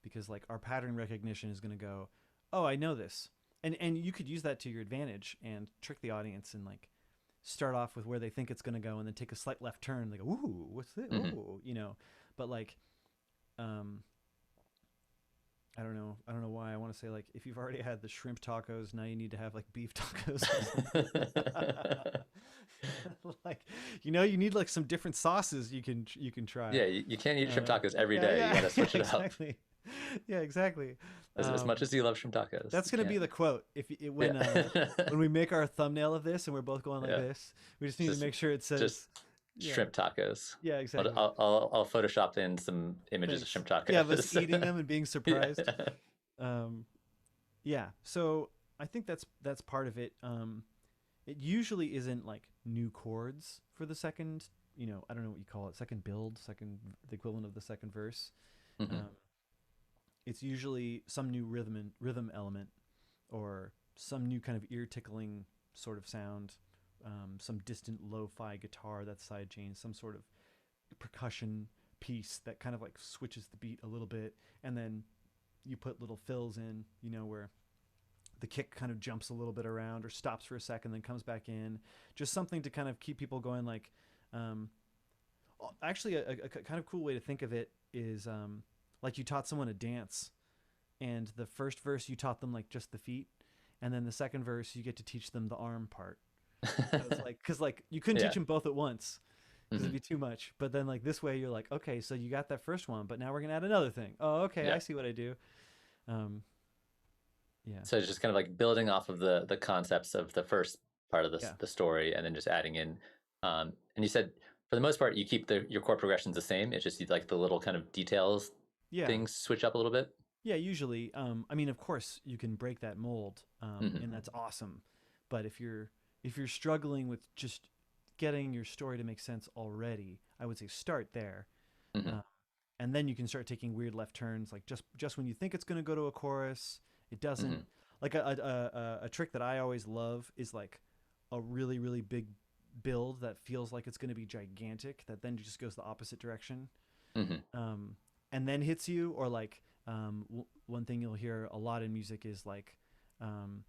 because like our pattern recognition is going to go, oh, I know this. And you could use that to your advantage and trick the audience and like start off with where they think it's going to go and then take a slight left turn. They go, ooh, what's this?
Hmm.
Ooh. But like, um, I don't know why I want to say like if you've already had the shrimp tacos, now you need to have like beef tacos. Like, you need like some different sauces you can try.
Yeah, you can't eat shrimp
Uh,
tacos every
yeah,
day. You
yeah,
got to
yeah,
switch it up.
exactly. Yeah, exactly.
As much
Um,
as you love shrimp tacos,
that's
you
gonna be
can't.
the quote if it,
Yeah.
when we make our thumbnail of this and we're both going like
Yeah.
this. We just need to
Just
make sure it
just
says, yeah,
shrimp tacos.
yeah, exactly.
I'll Photoshop in some images of
Thanks.
shrimp
Yeah, of us
tacos.
eating them and being
Yeah.
surprised. Um, yeah, so I think that's part of it. It usually isn't like new chords for the second. I don't know what you call it, second build, the equivalent of the second verse.
Hmm.
Um, it's usually some new rhythm element, or some new kind of ear tickling sort of sound, some distant lo-fi guitar that's sidechained, some sort of percussion piece that kind of like switches the beat a little bit, and then you put little fills in, where the kick kind of jumps a little bit around or stops for a second, then comes back in. Just something to kind of keep people going. Like, um, actually, a kind of cool way to think of it is like you taught someone to dance, and the first verse you taught them like just the feet, and then the second verse you get to teach them the arm part. Because like you couldn't teach
Yeah.
them both at once because it'd
Hmm.
be too much. But then like this way you're like, okay, so you got that first one, but now we're gonna add another thing. Oh, okay, I
Yeah.
see what I do. Um, yeah,
So it's just kind of like building off of the concepts of the first part of
yeah,
the story, and then just adding in. And you said for the most part you keep your chord progressions the same. It's just like the little kind of details
yeah.
things switch up a little bit.
Yeah, usually. I mean, of course, you can break that mold,
Hmm.
and that's awesome. But if you're struggling with just getting your story to make sense already, I would say start there.
Hmm.
Uh, and then you can start taking weird left turns. Like just when you think it's going to go to a chorus, it doesn't.
Hmm.
Like a trick that I always love is like a really really big build that feels like it's going to be gigantic that then just goes the opposite direction,
Hmm.
um, and then hits you. Or like one thing you'll hear a lot in music is like um,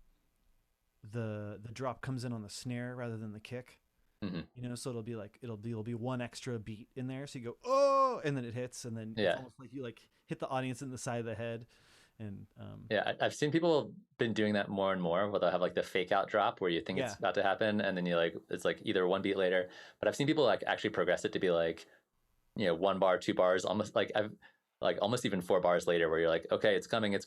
the drop comes in on the snare rather than the kick.
Hmm.
You know, so it'll be one extra beat in there. So you go oh, and then it hits, and then it's
Yeah.
almost like you like hit the audience in the side of the head, and
Yeah, I've seen people been doing that more and more, where they'll have like the fake out drop where you think it's
yeah,
about to happen, and then you like it's like either one beat later. But I've seen people like actually progress it to be like, one bar, 2 bars, almost like I've like almost even 4 bars later, where you're like, okay, it's coming, and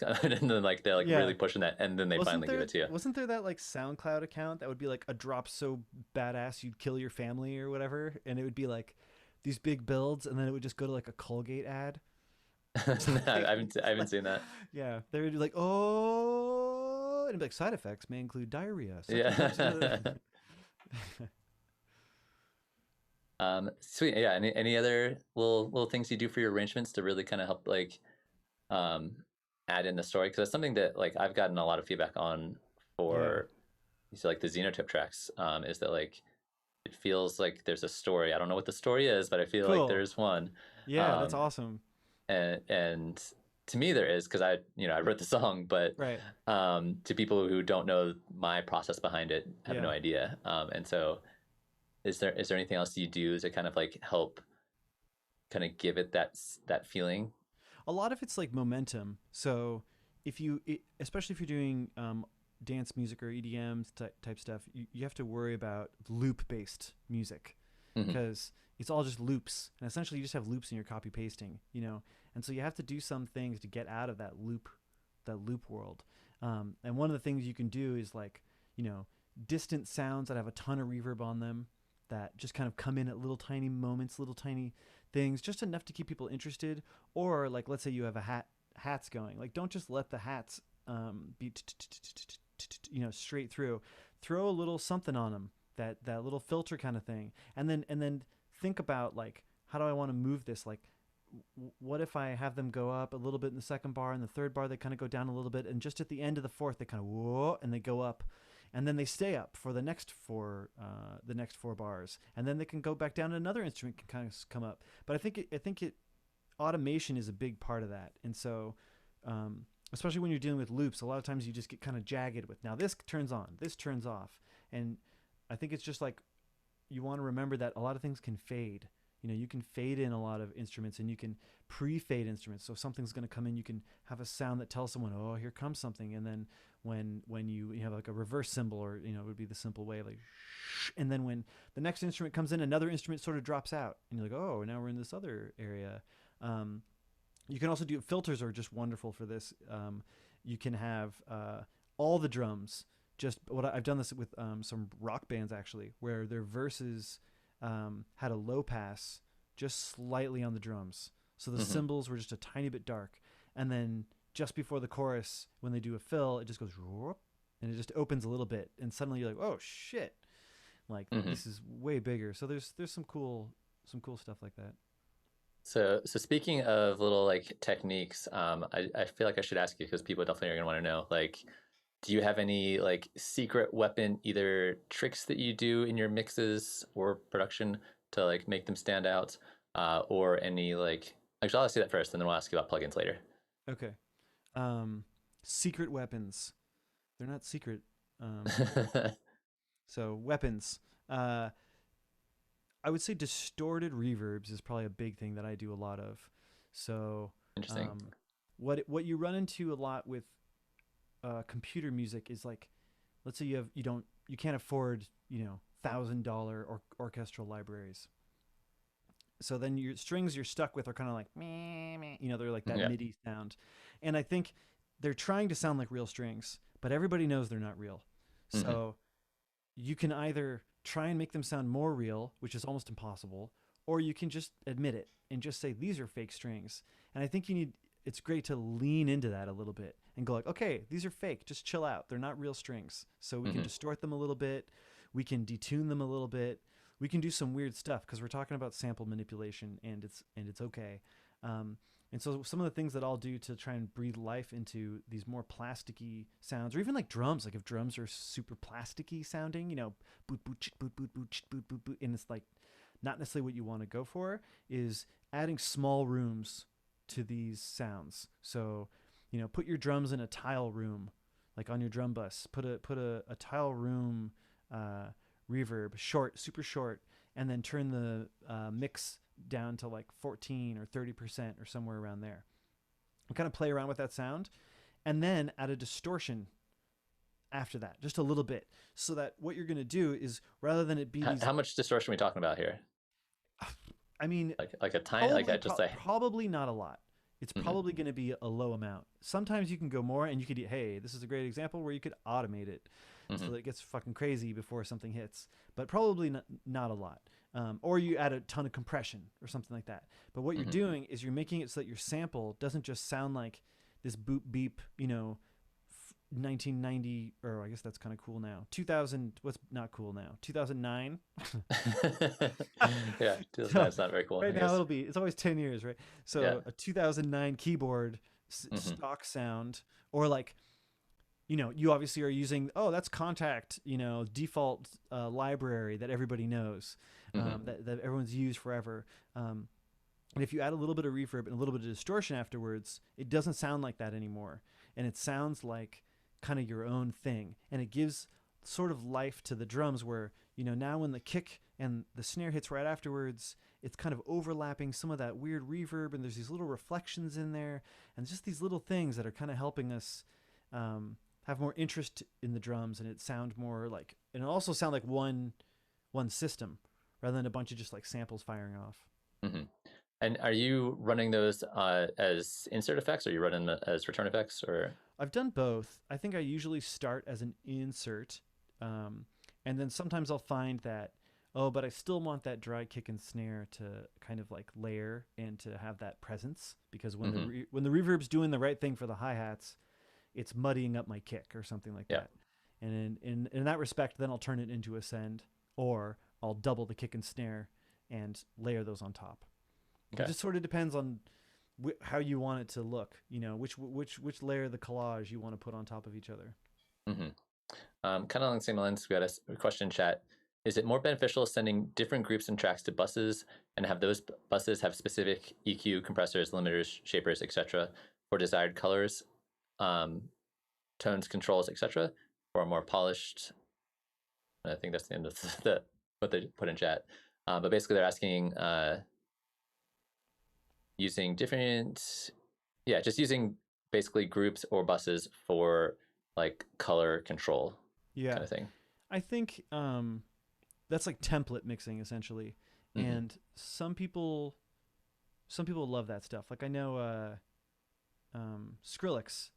then like they're like really
yeah.
pushing that, and then they
Wasn't
finally give
there
it to you.
wasn't there that like SoundCloud account that would be like a drop so badass you'd kill your family or whatever, and it would be like these big builds, and then it would just go to like a Colgate ad.
No,
Like,
I
it's
haven't
like,
seen that.
yeah, they would be like, oh, and it'd be like side effects may include diarrhea, such and such.
Yeah. Sweet. Yeah. Any other little things you do for your arrangements to really kind of help like um add in the story? Because it's something that like I've gotten a lot of feedback on
Yeah,
for like the Xenotip tracks. Is that like it feels like there's a story. I don't know what the story is, but I feel like
cool.
there's one.
Yeah, that's
Um,
awesome.
and to me there is, because I wrote the song, but
Right.
to people who don't know my process behind it, have no
Yeah.
idea. And so is there anything else you do to kind of like help kind of give it that feeling?
A lot of it's like momentum. So especially if you're doing dance music or EDM type stuff, you have to worry about loop based music
Hmm.
because it's all just loops, and essentially you just have loops and you're copy pasting, you know. And so you have to do some things to get out of that loop world. And one of the things you can do is like, you know, distant sounds that have a ton of reverb on them that just kind of come in at little tiny moments, little tiny things, just enough to keep people interested. Or like, let's say you have hats going, like don't just let the hats be straight through. Throw a little something on them, that little filter kind of thing, and then think about like, how do I want to move this? Like, what if I have them go up a little bit in the second bar, and the third bar they kind of go down a little bit, and just at the end of the fourth they kind of whoa, and they go up, and then they stay up for the next four bars, and then they can go back down, and another instrument can kind of come up. But I think automation is a big part of that, and so especially when you're dealing with loops, a lot of times you just get kind of jagged with, now this turns on, this turns off, and I think it's just like, you want to remember that a lot of things can fade. You know, you can fade in a lot of instruments, and you can pre-fade instruments. So if something's going to come in, you can have a sound that tells someone, "Oh, here comes something." And then when you have like a reverse cymbal, or it would be the simple way of like, shh, and then when the next instrument comes in, another instrument sort of drops out, and you're like, "Oh, now we're in this other area." Um, you can also do filters are just wonderful for this. You can have all the drums. Just what I've done this with some rock bands actually, where their verses had a low pass just slightly on the drums, so the
Hmm.
cymbals were just a tiny bit dark, and then just before the chorus, when they do a fill, it just goes whoop, and it just opens a little bit, and suddenly you're like, oh shit, like
Hmm.
this is way bigger. So there's some cool stuff like that.
So speaking of little like techniques, I feel like I should ask you, because people definitely are gonna want to know, like, do you have any like secret weapon, either tricks that you do in your mixes or production to like make them stand out, or any like, actually I'll ask you that first, and then we'll ask you about plugins later.
Okay. Um, Secret weapons. They're not secret. Um, so weapons. Uh, I would say distorted reverbs is probably a big thing that I do a lot of. So,
Interesting.
um, what you run into a lot with computer music is like, let's say you can't afford $1,000 or orchestral libraries. So then your strings you're stuck with are kind of like meh, meh, they're like that
Yeah.
MIDI sound, and I think they're trying to sound like real strings, but everybody knows they're not real.
Hmm.
So you can either try and make them sound more real, which is almost impossible, or you can just admit it and just say these are fake strings. And I think it's great to lean into that a little bit and go like, okay, these are fake, just chill out. They're not real strings. So we can
Hmm.
distort them a little bit, we can detune them a little bit, we can do some weird stuff because we're talking about sample manipulation, and it's okay. Um, and so some of the things that I'll do to try and breathe life into these more plasticky sounds, or even like drums, like if drums are super plasticky sounding, boot boot chit, boot boot boot chit, boot boot boot, and it's like not necessarily what you want to go for, is adding small rooms to these sounds. So, put your drums in a tile room, like on your drum bus. Put a tile room reverb, short, super short, and then turn the mix down to like 14 or 30% or somewhere around there. And kind of play around with that sound, and then add a distortion after that, just a little bit, so that what you're going to do is, rather than it be these,
How much distortion are we talking about here?
I mean,
Like a tiny,
probably
just say.
probably not a lot. It's
Mm-hmm.
probably going to be a low amount. Sometimes you can go more, and you could, hey, this is a great example where you could automate it so
Mm-hmm.
that it gets fucking crazy before something hits. But probably not a lot. Or you add a ton of compression or something like that. But what you're
Mm-hmm.
doing is you're making it so that your sample doesn't just sound like this boop beep, 1990, or I guess that's kind of cool now. 2000, what's not cool now? 2009.
Yeah,
So
that's not very cool,
right
I
now
guess.
it's always 10 years, right?
Yeah.
So a 2009 keyboard
Mm-hmm.
stock sound, or like, you obviously are using, oh, that's Contact, default library that everybody knows,
Mm-hmm.
that everyone's used forever. And if you add a little bit of reverb and a little bit of distortion afterwards, it doesn't sound like that anymore. And it sounds like kind of your own thing. And it gives sort of life to the drums where, now when the kick and the snare hits right afterwards, it's kind of overlapping some of that weird reverb, and there's these little reflections in there, and just these little things that are kind of helping us have more interest in the drums, and it sound more like, and it also sound like one system rather than a bunch of just like samples firing off.
Mm-hmm. And are you running those as insert effects, or are you running them as return effects, or?
I've done both. I think I usually start as an insert, and then sometimes I'll find that, oh, but I still want that dry kick and snare to kind of like layer and to have that presence, because when
Mm-hmm.
when the reverb's doing the right thing for the hi hats, it's muddying up my kick or something like
Yeah.
that. And in that respect, then I'll turn it into a send, or I'll double the kick and snare and layer those on top. It
Okay.
just sort of depends on how you want it to look. Which layer of the collage you want to put on top of each other.
Mm-hmm. Kind of along the same lines, we got a question in chat. Is it more beneficial sending different groups and tracks to buses and have those buses have specific EQ, compressors, limiters, shapers, etc. for desired colors, tones, controls, etc., or more polished? I think that's the end of what they put in chat. But basically, they're asking using different, yeah, just using basically groups or buses for like color control
Yeah,
kind of thing.
I think that's like template mixing essentially,
Mm-hmm.
and some people love that stuff. Like I know Skrillex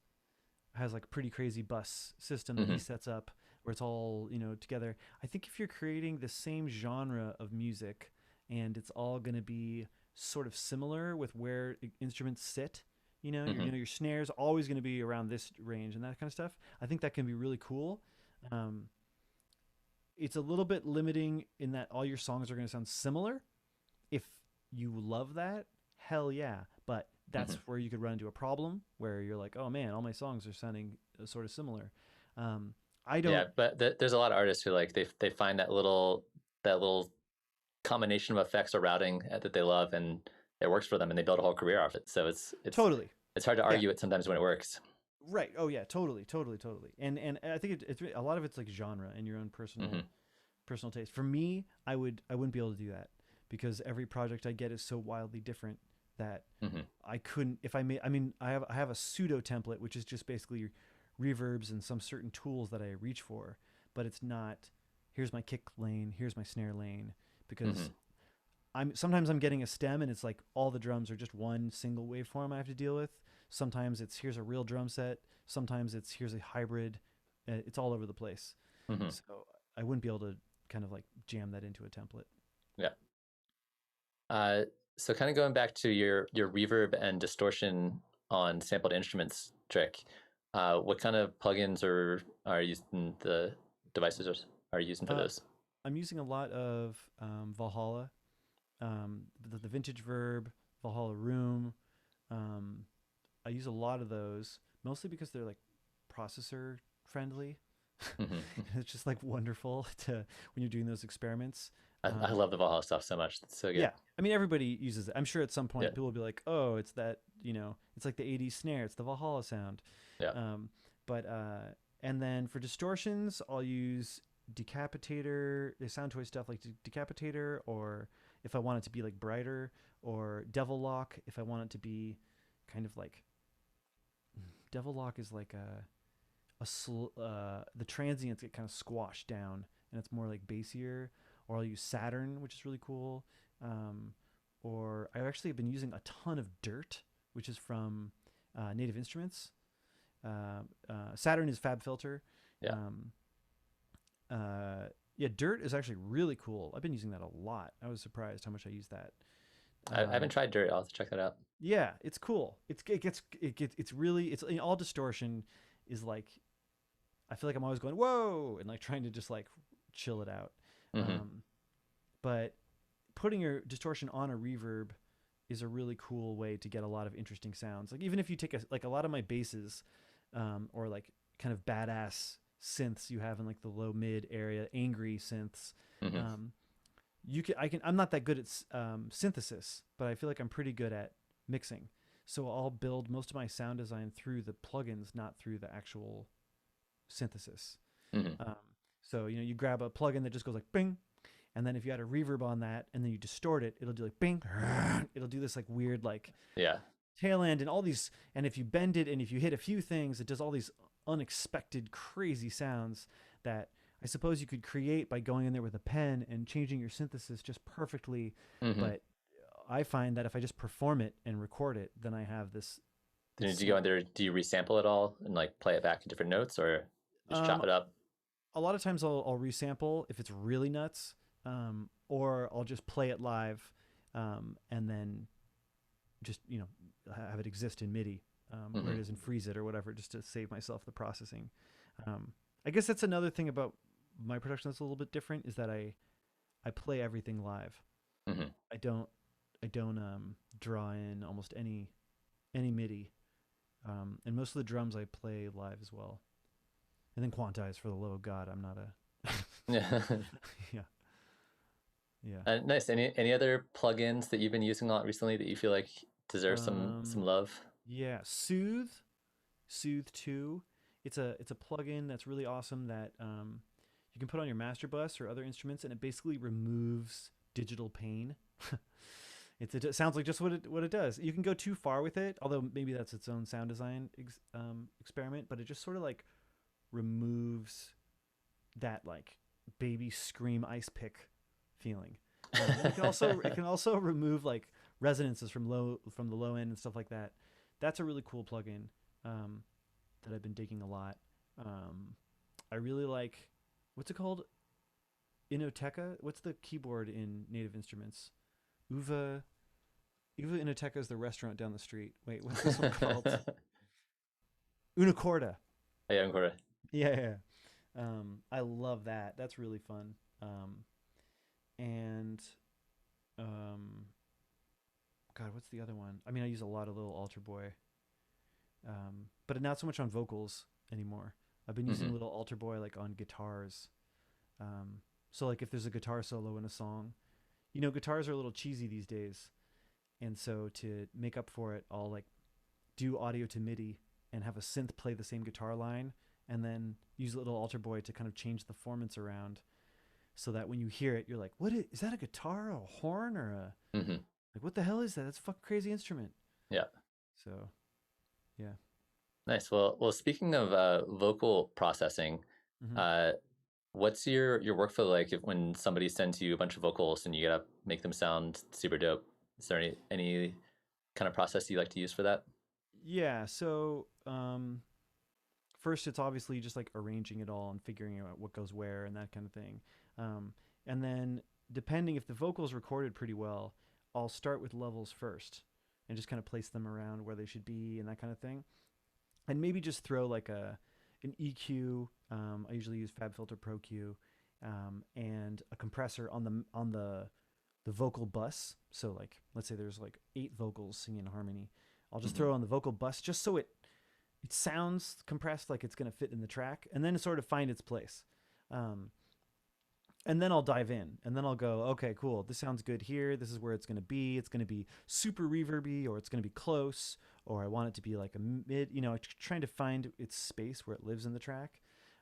has like a pretty crazy bus system that he
Mm-hmm.
sets up where it's all together. I think if you're creating the same genre of music and it's all going to be sort of similar with where instruments sit,
Mm-hmm.
your snares always going to be around this range and that kind of stuff. I think that can be really cool. Um, it's a little bit limiting in that all your songs are going to sound similar. If you love that, hell yeah. But
Mm-hmm.
that's where you could run into a problem where you're like, oh man, all my songs are sounding sort of similar. Um, I
Yeah,
don't.
but there's a lot of artists who like they find that little combination of effects or routing that they love, and it works for them, and they build a whole career off it. So
Totally.
it's hard to
Yeah.
argue it sometimes when it works.
Right. Oh yeah. Totally. Totally. Totally. And I think it's a lot of it's like genre and your own
Mm-hmm.
personal taste. For me, I wouldn't be able to do that because every project I get is so wildly different that
Mm-hmm.
I couldn't. If I made, I mean, I have a pseudo template which is just basically reverbs and some certain tools that I reach for, but it's not. Here's my kick lane. Here's my snare lane
Mm-hmm.
because I'm getting a stem and it's like all the drums are just one single waveform I have to deal with. Sometimes it's here's a real drum set. Sometimes it's here's a hybrid. It's all over the place.
Mm-hmm.
So I wouldn't be able to kind of like jam that into a template.
Yeah. So kind of going back to your reverb and distortion on sampled instruments trick, what kind of plugins are using the devices are you using for
Uh,
those?
I'm using a lot of Valhalla, the Vintage Verb, Valhalla Room. Um, I use a lot of those mostly because they're like processor friendly.
Hmm.
It's just like wonderful to when you're doing those experiments.
I
Um,
love the Valhalla stuff so much. It's so good.
yeah, I mean everybody uses it. I'm sure at some point
Yeah.
people will be like, "Oh, it's that it's like the '80s snare. It's the Valhalla sound."
Yeah.
Um, but and then for distortions, I'll use Decapitator, the sound toy stuff like Decapitator, or if I want it to be like brighter, or Devil Lock if I want it to be kind of like Devil Lock is like the transients get kind of squashed down and it's more like bassier. Or I'll use Saturn, which is really cool. Um, or I actually have been using a ton of Dirt, which is from Native Instruments. Saturn is Fab Filter.
Yeah.
Um, yeah, Dirt is actually really cool. I've been using that a lot. I was surprised how much I use that.
I haven't
Um,
tried Dirt. I'll have to check that out.
yeah, it's cool. It's really it's all distortion is like I feel like I'm always going whoa and like trying to just like chill it out.
Hmm.
Um, but putting your distortion on a reverb is a really cool way to get a lot of interesting sounds. Like even if you take a lot of my basses, or like kind of badass synths you have in like the low mid area, angry synths.
Hmm.
Um, I'm not that good at synthesis, but I feel like I'm pretty good at mixing. So I'll build most of my sound design through the plugins, not through the actual synthesis.
Hmm.
Um, so you grab a plugin that just goes like bing, and then if you add a reverb on that, and then you distort it, it'll do like bing. It'll do this like weird like
Yeah.
tail end and all these. And if you bend it and if you hit a few things, it does all these unexpected crazy sounds that I suppose you could create by going in there with a pen and changing your synthesis just perfectly.
Hmm.
But I find that if I just perform it and record it, then I have this
Then do you go
synth.
in there? Do you resample it all and like play it back in different notes, or just chop
Um,
it up?
a lot of times I'll resample if it's really nuts, or I'll just play it live, and then just have it exist in MIDI, where it
Hmm.
is, and freeze it or whatever, just to save myself the processing. Um, I guess that's another thing about my production that's a little bit different is that I play everything live.
Hmm.
I don't draw in almost any MIDI, and most of the drums I play live as well, and then quantize for the love of God. I'm not a
Yeah.
yeah yeah.
Nice. Any other plugins that you've been using a lot recently that you feel like deserve some
Um,
love?
yeah, Soothe 2. It's a plugin that's really awesome that you can put on your master bus or other instruments, and it basically removes digital pain. It sounds like just what it does. You can go too far with it, although maybe that's its own sound design experiment. But it just sort of like removes that like baby scream ice pick feeling. And it can also remove like resonances from the low end and stuff like that. That's a really cool plugin that I've been digging a lot. Um, I really like what's it called? Inoteca. What's the keyboard in Native Instruments? Uva Uva Inoteca is the restaurant down the street. Wait, what's this one called? Unicorda.
Yeah, Ancora.
Yeah, yeah. I love that. That's really fun. And um, God, what's the other one? I mean, I use a lot of Little Altar Boy, but not so much on vocals anymore. I've been using
Hmm.
Little Altar Boy like on guitars. Um, so like if there's a guitar solo in a song, guitars are a little cheesy these days, and so to make up for it, I'll like do audio to MIDI and have a synth play the same guitar line, and then use Little Altar Boy to kind of change the formants around so that when you hear it, you're like, is that a guitar, a horn, or a
Hmm.
like what the hell is that? That's a fucking crazy instrument.
Yeah.
So yeah.
Nice. Well, speaking of vocal processing,
Hmm.
uh, what's your workflow like when somebody sends you a bunch of vocals and you gotta make them sound super dope? Is there any kind of process you like to use for that?
Yeah. So first, it's obviously just like arranging it all and figuring out what goes where and that kind of thing. Um, and then depending if the vocals recorded pretty well, I'll start with levels first and just kind of place them around where they should be and that kind of thing. And maybe just throw like an EQ. I usually use FabFilter Pro Q, and a compressor on the vocal bus. So like, let's say there's like 8 vocals singing in harmony. I'll just
Hmm.
throw on the vocal bus just so it sounds compressed, like it's going to fit in the track, and then sort of find its place. Um, and then I'll dive in, and then I'll go, okay, cool. This sounds good here. This is where it's going to be. It's going to be super reverby, or it's going to be close, or I want it to be like a mid. Trying to find its space where it lives in the track.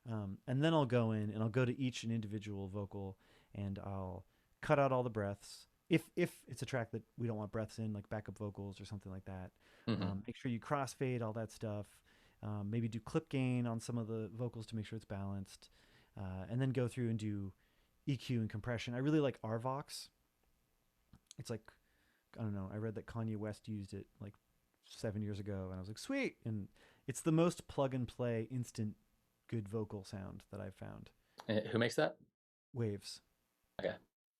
And then I'll go in and I'll go to each an individual vocal, and I'll cut out all the breaths. If it's a track that we don't want breaths in, like backup vocals or something like that,
Hmm.
make sure you crossfade all that stuff. Maybe do clip gain on some of the vocals to make sure it's balanced, and then go through and do EQ and compression. I really like RVox. It's like, I don't know. I read that Kanye West used it like 7 years ago, and I was like, sweet. And it's the most plug and play, instant, good vocal sound that I've found.
Who makes that?
Waves.
Okay.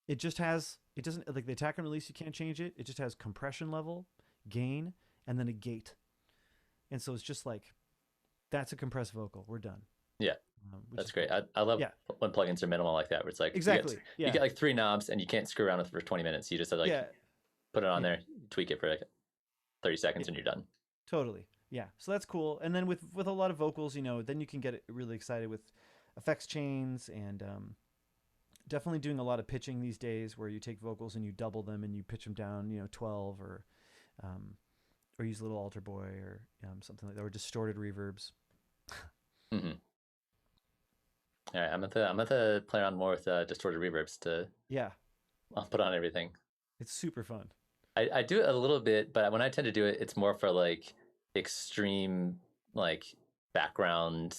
It just has. It doesn't like the attack and release. You can't change it. It just has compression level, gain, and then a gate. And so it's just like that's a compressed vocal. We're done.
Yeah,
Which
that's
is
great.
cool.
I love
Yeah.
when plugins are minimal like that, where it's like
Exactly.
you
Yeah.
get like 3 knobs and you can't screw around with it for 20 minutes. You just have to like
Yeah.
put it on
Yeah.
there, tweak it for like 30
Yeah.
seconds, and you're done.
Totally. Yeah. So that's cool. And then with a lot of vocals, then you can get really excited with effects chains, and definitely doing a lot of pitching these days where you take vocals and you double them and you pitch them down, 12, um, or use a little altar boy, or something like that, or distorted reverbs.
Hmm. All right, I'm gonna play around more with distorted reverbs to
Yeah.
I'll put on everything.
It's super fun.
I do it a little bit, but when I tend to do it, it's more for like extreme like background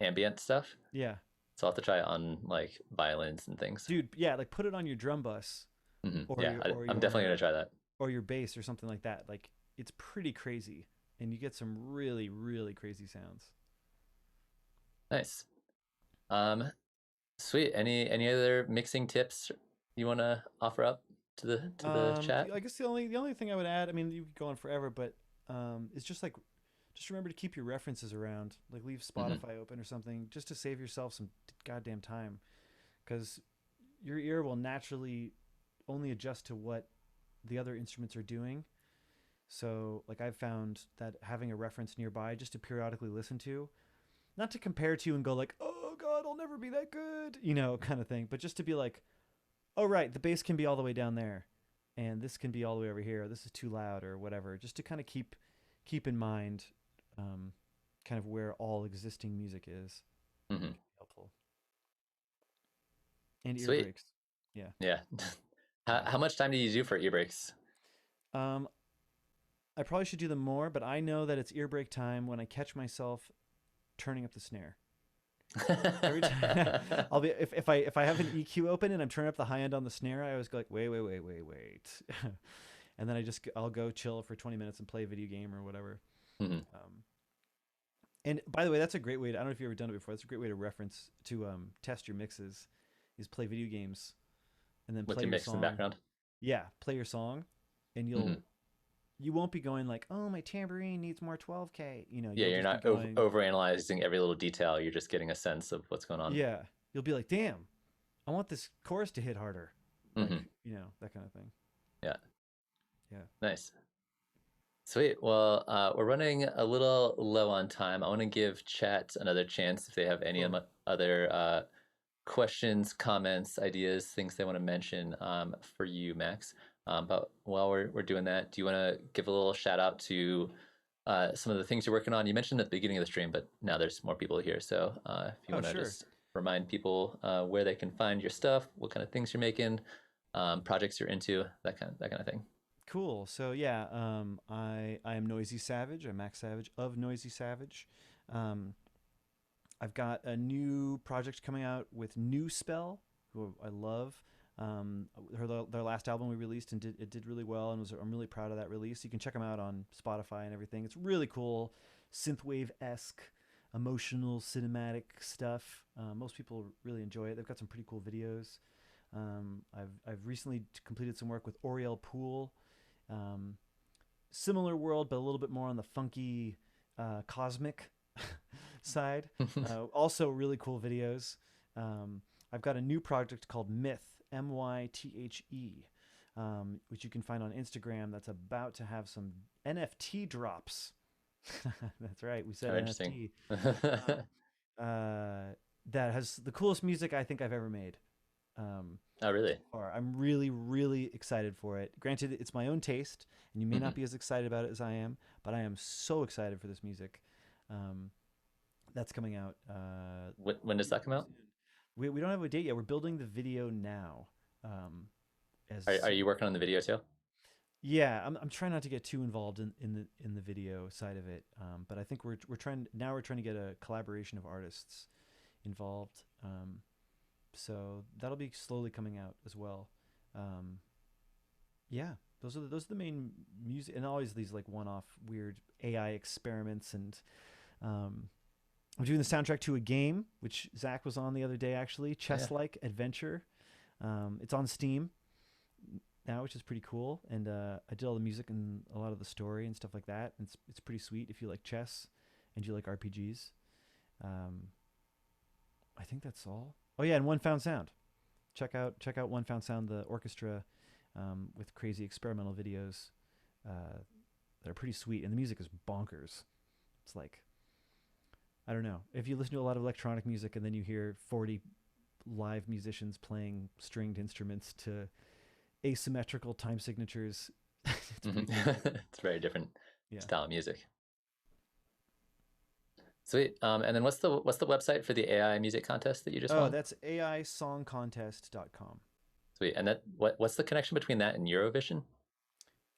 ambient stuff.
Yeah.
So I'll have to try it on like violins and things.
Dude, yeah, like put it on your drum bus, or
Yeah,
your or
I'm definitely gonna
your
try that.
or your bass or something like that. Like it's pretty crazy, and you get some really really crazy sounds.
Nice. Um, Sweet. Any other mixing tips you want to offer up to the chat?
I guess the only thing I would add, I mean, you could go on forever, but it's just like, just remember to keep your references around. Like leave
Hmm.
Spotify open or something, just to save yourself some goddamn time, because your ear will naturally only adjust to what the other instruments are doing. So like I've found that having a reference nearby just to periodically listen to, not to compare to and go like, oh god, I'll never be that good, kind of thing, but just to be like, oh right, the bass can be all the way down there, and this can be all the way over here. Or this is too loud or whatever. Just to kind of keep in mind, um, kind of where all existing music is.
Hmm.
Helpful. And ear
Sweet.
breaks. Yeah.
Yeah.
Yeah.
How much time do you do for ear breaks?
Um, I probably should do them more, but I know that it's ear break time when I catch myself turning up the snare. Every time I'll be if I have an EQ open and I'm turning up the high end on the snare, I always go like wait, and then I'll go chill for 20 minutes and play a video game or whatever.
Hmm.
Um, and by the way, that's a great way. I don't know if you've ever done it before. That's a great way to reference to test your mixes, is play video games and then
With
play
your
your
mix in the
song.
background.
Yeah, play your song, and
Hmm.
you won't be going like, oh, my tambourine needs more 12K.
Yeah,
You'll
you're
just be
not
going,
over analyzing every little detail. You're just getting a sense of what's going on.
yeah. You'll be like, damn, I want this chorus to hit harder, like
Hmm.
that kind of thing.
Yeah,
Yeah.
nice. Sweet. Well, we're running a little low on time. I want to give chat another chance if they have any
Sure.
other questions, comments, ideas, things they want to mention for you, Max. But while we're doing that, do you want to give a little shout out to some of the things you're working on? You mentioned at the beginning of the stream, but now there's more people here. So if you
Oh,
want to
sure.
just remind people where they can find your stuff, what kind of things you're making, projects you're into, that kind of thing.
Cool. So yeah, I am Noisy Savage. I'm Max Savage of Noisy Savage. Um, I've got a new project coming out with New Spell, who I love. Their last album we released and did really well, and I'm really proud of that release. You can check them out on Spotify and everything. It's really cool, synthwave esque, emotional, cinematic stuff. Most people really enjoy it. They've got some pretty cool videos. I've recently completed some work with Oriel Pool. Um, Similar world, but a little bit more on the funky, cosmic side. Also, really cool videos. I've got a new project called Myth, Mythe, which you can find on Instagram. That's about to have some NFT drops. That's right. We said
Oh, interesting.
NFT.
Oh,
Um, that has the coolest music I think I've ever made. So
really?
far, I'm really, really excited for it. Granted, it's my own taste, and you may not
Hmm.
be as excited about it as I am, but I am so excited for this music. Um, that's coming out
When does
pretty
that come
pretty
out?
soon. We don't have a date yet. We're building the video now. Um, as
Are
soon
you working on the video too?
Yeah, I'm trying not to get too involved in the video side of it. But I think we're trying to get a collaboration of artists involved. So that'll be slowly coming out as well. Um, yeah, those are the main music, and always these like one-off weird AI experiments. And um, I'm doing the soundtrack to a game which Zach was on the other day, actually,
Oh, yeah.
chess-like adventure. It's on Steam now, which is pretty cool. And I did all the music and a lot of the story and stuff like that. And it's pretty sweet if you like chess and you like RPGs. Um, I think that's all. Oh yeah, and One Found Sound. Check out One Found Sound, the orchestra, with crazy experimental videos that are pretty sweet, and the music is bonkers. It's like, I don't know, if you listen to a lot of electronic music and then you hear 40 live musicians playing stringed instruments to asymmetrical time signatures, it's
Hmm.
pretty cool.
It's very different
Yeah.
style of music. Sweet. And then what's the website for the AI music contest that you just
Oh,
won?
that's aisongcontest.com.
Sweet. And what's the connection between that and Eurovision?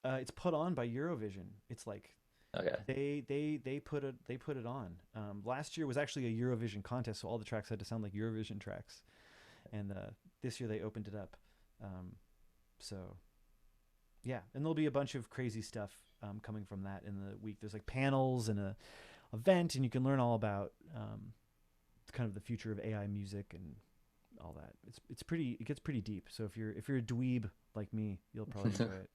It's put on by Eurovision. It's like
Okay.
they put it on. Last year was actually a Eurovision contest, so all the tracks had to sound like Eurovision tracks. And this year they opened it up. Um, so yeah, and there'll be a bunch of crazy stuff coming from that in the week. There's like panels and a event, and you can learn all about kind of the future of AI music and all that. It gets pretty deep. So if you're a dweeb like me, you'll probably enjoy it.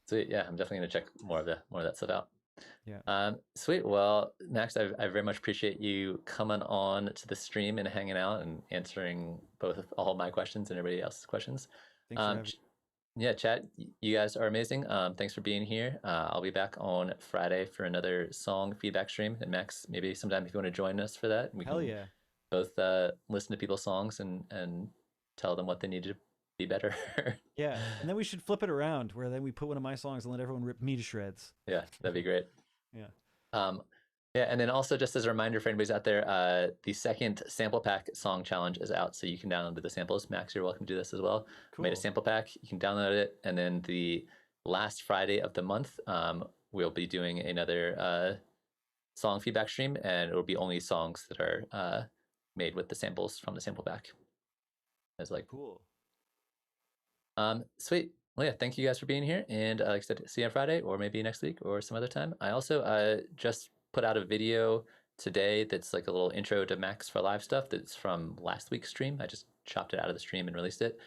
Sweet. Yeah, I'm definitely gonna check more of that stuff out.
Yeah.
Sweet. Well, Max, I very much appreciate you coming on to the stream and hanging out and answering both of all my questions and everybody else's questions.
Thanks for
Um,
having.
yeah, chat. You guys are amazing. Thanks for being here. I'll be back on Friday for another song feedback stream. And Max, maybe sometime if you want to join us for that, we
Hell
can
yeah.
both listen to people's songs and tell them what they need to be better.
Yeah. And then we should flip it around where then we put one of my songs and let everyone rip me to shreds.
Yeah, that'd be great.
Yeah.
Um, yeah, and then also just as a reminder for anybody's out there, the second sample pack song challenge is out, so you can download the samples. Max, you're welcome to do this as well. I made a
Cool.
sample pack. You can download it, and then the last Friday of the month, we'll be doing another song feedback stream, and it will be only songs that are made with the samples from the sample pack. As like,
Cool.
sweet. Well, yeah, thank you guys for being here, and like I said, see you on Friday, or maybe next week, or some other time. I also just put out a video today that's like a little intro to Max for Live stuff that's from last week's stream. I just chopped it out of the stream and released it.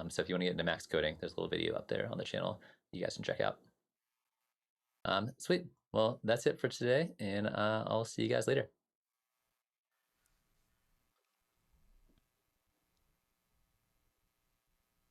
So if you want to get into Max coding, there's a little video up there on the channel you guys can check out. Sweet. Well, that's it for today, and I'll see you guys later.